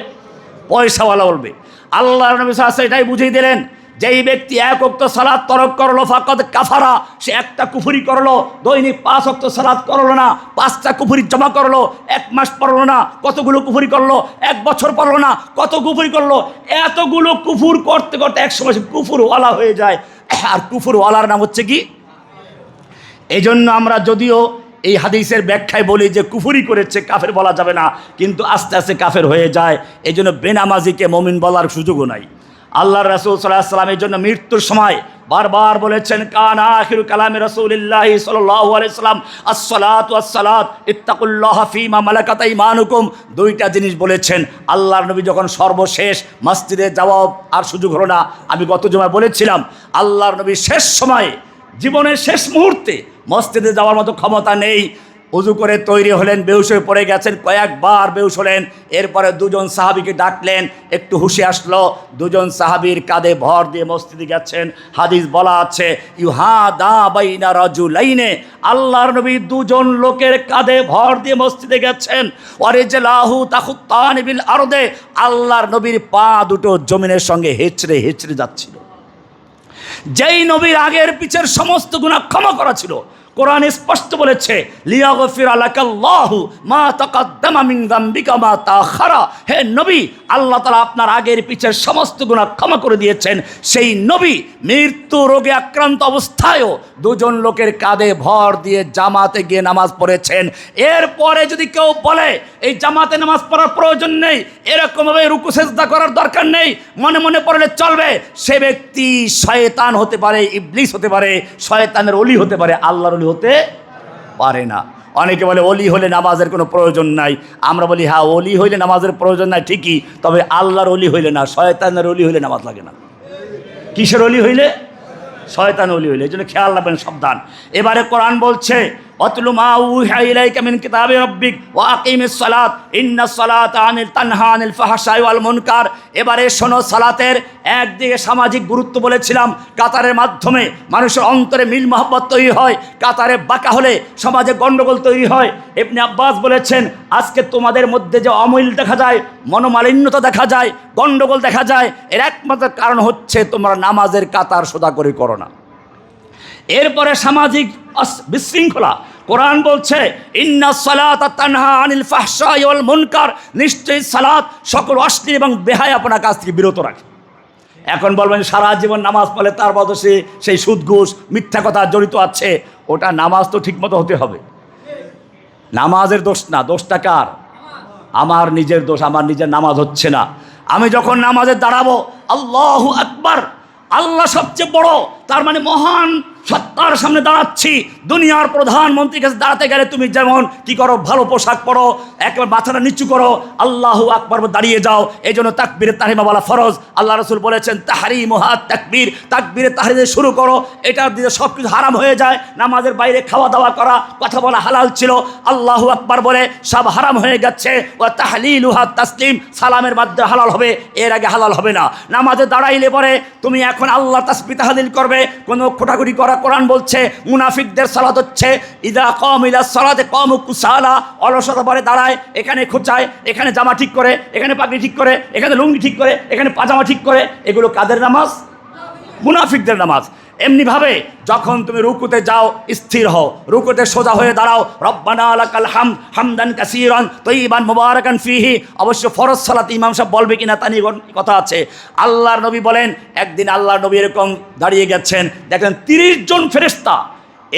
পয়সাওয়ালা বলবে। আল্লাহর নবী সাল্লাল্লাহু আলাইহি ওয়াসাল্লাম এটাই বুঝিয়ে দিলেন, যেই ব্যক্তি 1 ওয়াক্ত সালাত তরক করলো ফাকাদ কাফারা, সে একটা কুফরি করলো। দৈনিক 5 ওয়াক্ত সালাত করলো না, 5টা কুফরি জমা করলো। 1 মাস পড়লো না, কতগুলো কুফরি করলো। 1 বছর পড়লো না, কত কুফরি করলো। এতগুলো কুফর করতে করতে এক সময় সে কুফরওয়ালা হয়ে যায়। আর কুফরওয়ালার নাম হচ্ছে কি? এই জন্য আমরা যদিও এই হাদিসের ব্যাখ্যায় বলি যে কুফরি করেছে, কাফের বলা যাবে না, কিন্তু আস্তে আস্তে কাফের হয়ে যায়। এই জন্য বেনামাজিকে মুমিন বলার সুযোগও নাই। আল্লাহর রাসূল সাল্লাল্লাহু আলাইহি ওয়াসাল্লাম এই জন্য মৃত্যুর সময় বারবার বলেছেন, কানা আখিরু কালামি রাসূলিল্লাহি সাল্লাল্লাহু আলাইহি ওয়াসাল্লাম আসসালাতু ওয়াসসালাত ইত্তাকুল্লাহা ফীমা মালাকাত আইমানুকুম। 2টা জিনিস বলেছেন। আল্লাহর নবী যখন সর্বশেষ মসজিদে যাওয়া আর সুযোগ হলো না, আমি গত জুমায় বলেছিলাম, আল্লাহর নবী শেষ সময়ে জীবনের শেষ মুহূর্তে মসজিদে যাওয়ার মতো ক্ষমতা নেই। উজু করে তৈরি হলেন, বেহুশ হয়ে পড়ে গেছেন, কয়েকবার বেহুশ হলেন। এরপরে 2জন সাহাবীকে ডাকলেন, একটু হুঁশে আসলো। 2জন সাহাবীর কাঁধে ভর দিয়ে মসজিদে গেছেন। হাদিস বলা আছে ইউহাদা বাইনা রাজুলাইনে, আল্লাহর নবী 2জন লোকের কাঁধে ভর দিয়ে মসজিদে গেছেন। ওয়ারিজলাহু তাখুত্তানি বিল আরদে, আল্লাহর নবীর পা দুটো জমিনের সঙ্গে হেঁচড়ে হেঁচড়ে যাচ্ছিল। যেই নবীর আগের পিছের সমস্ত গুনাহ ক্ষমা করা ছিল। কোরআন স্পষ্ট বলেছে লিয়াগফিরা লাকাল্লাহু মা তাকাদ্দামা মিন যামবিকা মা তাআখারা। হে নবী, আল্লাহ তাআলা আপনার আগের পিছের সমস্ত গুনাহ ক্ষমা করে দিয়েছেন। সেই নবী মৃত্যু রোগে আক্রান্ত অবস্থায়ও 2জন লোকের কাঁধে ভর দিয়ে জামাতে গিয়ে নামাজ পড়েছেন। এরপরে যদি কেউ বলে এই জামাতে নামাজ পড়ার প্রয়োজন নেই, এরকমভাবে রুকু সেজদা করার দরকার নেই, মনে মনে পড়লে চলবে, সে ব্যক্তি শয়তান হতে পারে, ইবলিস হতে পারে, শয়তানের ওলি হতে পারে, আল্লাহর ওলি হতে পারে না। অনেকে বলে ওলি হলে নামাজের কোনো প্রয়োজন নাই। আমরা বলি হ্যাঁ, ওলি হইলে নামাজের প্রয়োজন নাই ঠিকই, তবে আল্লাহর ওলি হইলে না, শয়তানের ওলি হইলে নামাজ লাগে না। কিসের ওলি হইলে? শয়তান ওলি হইলে। এই জন্য খেয়াল রাখবেন, সাবধান। এবারে কোরআন বলছে অতলু মা উহিয়া ইলাইকা মিন কিতাবি রাব্বিক ওয়া আকিমিস সালাত ইন্নাস সালাতা তানহা আনিল ফাহশাই ওয়াল মুনকার। এবারে শোনো, সালাতের একদিকে সামাজিক গুরুত্ব বলেছিলাম, কাতারের মাধ্যমে মানুষের অন্তরে মিল মহব্বত তৈরি হয়, কাতারে বাঁকা হলে সমাজে গণ্ডগোল তৈরি হয়। ইবনে আব্বাস বলেছেন আজকে তোমাদের মধ্যে যে অমিল দেখা যায়, মনোমালিন্যতা দেখা যায়, গণ্ডগোল দেখা যায়, এর একমাত্র কারণ হচ্ছে তোমরা নামাজের কাতার সোজা করে করো না। এরপরে সামাজিক বিশৃঙ্খলা, কোরআন বলছে ইন্নাস সালাতা তানহা আনিল ফাহশাই ওয়াল মুনকার, নিশ্চয়ই সালাত সকল অশ্লীল এবং বেহায়াপনা কাজ থেকে বিরত রাখে। এখন বলবেন সারা জীবন নামাজ পড়লে তার বদলে সেই সুদ ঘুষ মিথ্যা কথা জড়িত আছে, ওটা নামাজ তো ঠিকমতো হতে হবে। নামাজের দোষ না, দোষটা কার? আমার নিজের দোষ, আমার নিজের নামাজ হচ্ছে না। আমি যখন নামাজে দাঁড়াবো আল্লাহু আকবার, আল্লাহ সবচেয়ে বড়, তার মানে মহান সত্তার সামনে দাঁড়াচ্ছি। দুনিয়ার প্রধানমন্ত্রীর কাছে দাঁড়াতে গেলে তুমি যেমন কি করো, ভালো পোশাক পরো, একবার মাথাটা নিচু করো, আল্লাহু আকবার দাঁড়িয়ে যাও। এই জন্য তাকবীরে তাহরিমা বলা ফরজ। আল্লাহ রাসূল বলেছেন তাহরিমুহা তাকবীর, তাকবীরে তাহরিমে শুরু করো, এটার দিয়ে সব কিছু হারাম হয়ে যায়। নামাজের বাইরে খাওয়া দাওয়া করা, কথা বলা হালাল ছিল, আল্লাহু আকবার বলে সব হারাম হয়ে যাচ্ছে। ওয়া তাহলিলুহা তাসলিম, সালামের মাধ্যমে হালাল হবে, এর আগে হালাল হবে না। নামাজে দাঁড়াইলে পরে তুমি এখন আল্লাহ তাসবিহ তাহলিল করবে, কোনো খোটাখুটি করা। কোরআন বলছে মুনাফিকদের সালাত হচ্ছে ইদা কামু ইলা সালাতে কামু কুসালা, অলসতা পরে দাঁড়ায়, এখানে খোঁচায়, এখানে জামা ঠিক করে, এখানে পাগড়ি ঠিক করে, এখানে লুঙ্গি ঠিক করে, এখানে পাজামা ঠিক করে। এগুলো কাদের নামাজ? মুনাফিকদের নামাজ। এমনিভাবে যখন তুমি রুকুতে যাও স্থির হও, রুকুতে সোজা হয়ে দাঁড়াও, রব্বানা লাকাল হামদ হামদান কাসীরান তয়্যিবান মুবারাকান ফীহি। অবশ্য ফরজ সালাত ইমাম সাহেব বলবে কিনা তা নিয়ে কথা আছে। আল্লাহর নবী বলেন একদিন আল্লাহর নবী এরকম দাঁড়িয়ে গেছেন, দেখেন 30 জন ফেরেশতা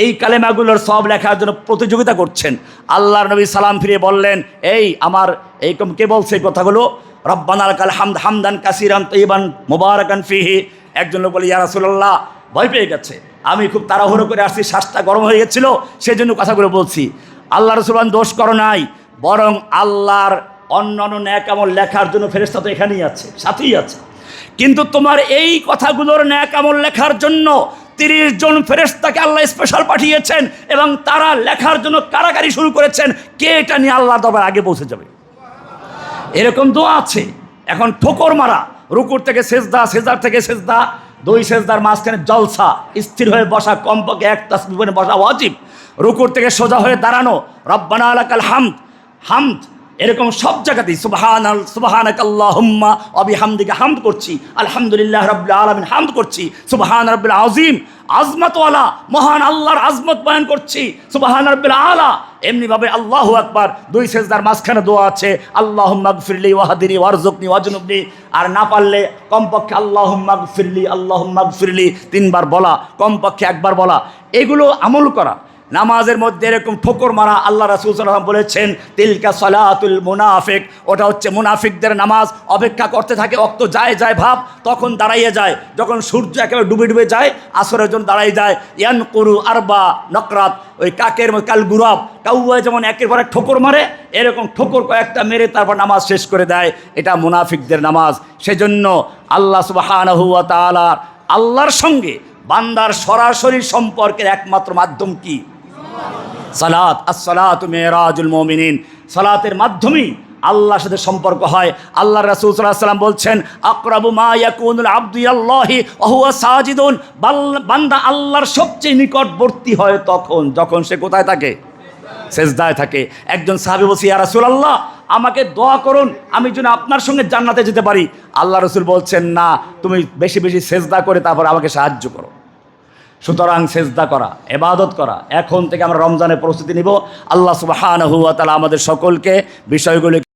এই কালেমাগুলোর সব লেখার জন্য প্রতিযোগিতা করছেন। আল্লাহর নবী সালাম ফিরিয়ে বললেন, এই আমার এইরকম কে বলছে এই কথাগুলো? রব্বানা লাকাল হামদ হামদান কাসিরান তয়্যিবান মুবারাকান ফিহি। একজন লোক বলে, ইয়া রাসূলুল্লাহ, ভয় পেয়ে গেছে, আমি খুব তাড়াহুড়ো করে আসছি, শ্বাসটা গরম হয়ে গেছিল, সেজন্য কথাগুলো বলছি। আল্লাহ রাসূল বলেন, দোষ করো নাই, বরং আল্লাহর অন্যান্য ন্যাক আমল লেখার জন্য ফেরেশতা তো এখানেই আছে, সাথেই আছে, কিন্তু তোমার এই কথাগুলোর ন্যাক আমল লেখার জন্য 30 জন ফেরেশতাকে আল্লাহ স্পেশাল পাঠিয়েছেন, এবং তারা লেখার জন্য কারাকারি শুরু করেছেন। কে এটা নিয়ে আল্লাহর দরবারে আগে পৌঁছে যাবে? এরকম দোয়া আছে। এখন ঠোকর মারা, রুকুর থেকে সেজদা, সেজদার থেকে সেজদা, 2 সেজদার মাঝখানে জলসা, স্থির হয়ে বসা, কমপক্ষে 1 তাসবিহ পড়ে বসা ওয়াজিব। রুকুর থেকে সোজা হয়ে দাঁড়ানো, রব্বানা লাকাল হামদ হামদ, এরকম সব জায়গাতেই সুবহানাকাল্লাহুম্মা ওয়া বিহামদিকা হামদ করছি, আলহামদুলিল্লাহ রাব্বিল আলামিন হামদ করছি, সুবহান রাব্বিল আযীম, আজমতওয়ালা মহান আল্লাহর আজমত বয়ান করছি, সুবহান রাব্বিল আলা। এমনিভাবে আল্লাহু আকবার, 2 সেজদার মাঝখানে দোয়া আছে, আল্লাহুম্মা গফিরলি ওয়াহদিনি ওয়ারযুকনি ওয়াজনুবনি। আর না পারলে কমপক্ষে আল্লাহুম্মা গফিরলি 3 বার বলা, কমপক্ষে 1 বার বলা, এগুলো আমল করা। নামাজের মধ্যে এরকম ঠোকর মারা, আল্লাহ রাসূল সাল্লাল্লাহু আলাইহি ওয়াসাল্লাম বলেছেন, তিলকা সালাতুল মুনাফিক, ওটা হচ্ছে মুনাফিকদের নামাজ। অপেক্ষা করতে থাকে, অক্ত যায় যায় ভাব, তখন দাঁড়াইয়ে যায়, যখন সূর্য একেবারে ডুবে ডুবে যায়, আসরের জন্য দাঁড়াই যায়। ইয়ানকুরু আরবা নকরাত, ওই কাকের কাল গুরাব, কাউয়া যেমন একের পর এক ঠোকর মারে, এরকম ঠোকর কয়েকটা মেরে তারপর নামাজ শেষ করে দেয়, এটা মুনাফিকদের নামাজ। সেজন্য আল্লাহ সুবহানাহু ওয়া তাআলা, আল্লাহর সঙ্গে বান্দার সরাসরি সম্পর্কের একমাত্র মাধ্যম কি? সালাত। আসসালাতু মিরাজুল মুমিনিন, সালাতের মাধ্যমেই আল্লাহর সাথে সম্পর্ক হয়। আল্লাহ রাসূল সাল্লাল্লাহু আলাইহি ওয়াসাল্লাম বলছেন, আকরাবু মা ইয়াকুনুল আবদু ইলাল্লাহি ওয়া হুয়া সাজিদুন, বান্দা আল্লাহর সবচেয়ে নিকটবর্তী হয় তখন যখন সে কোথায় থাকে? সেজদায় থাকে। একজন সাহাবী বলছে, ইয়া রাসূলুল্লাহ, আমাকে দোয়া করুন, আমি যেন আপনার সঙ্গে জান্নাতে যেতে পারি। আল্লাহ রাসূল বলছেন, না, তুমি বেশি বেশি সেজদা করে তারপর আমাকে সাহায্য করো। সুতরাং সেজদা করা, ইবাদত করা। এখন থেকে আমরা রমজানের প্রস্তুতি নিব। আল্লাহ সুবহানাহু ওয়া তাআলা আমাদের সকলকে বিষয়গুলো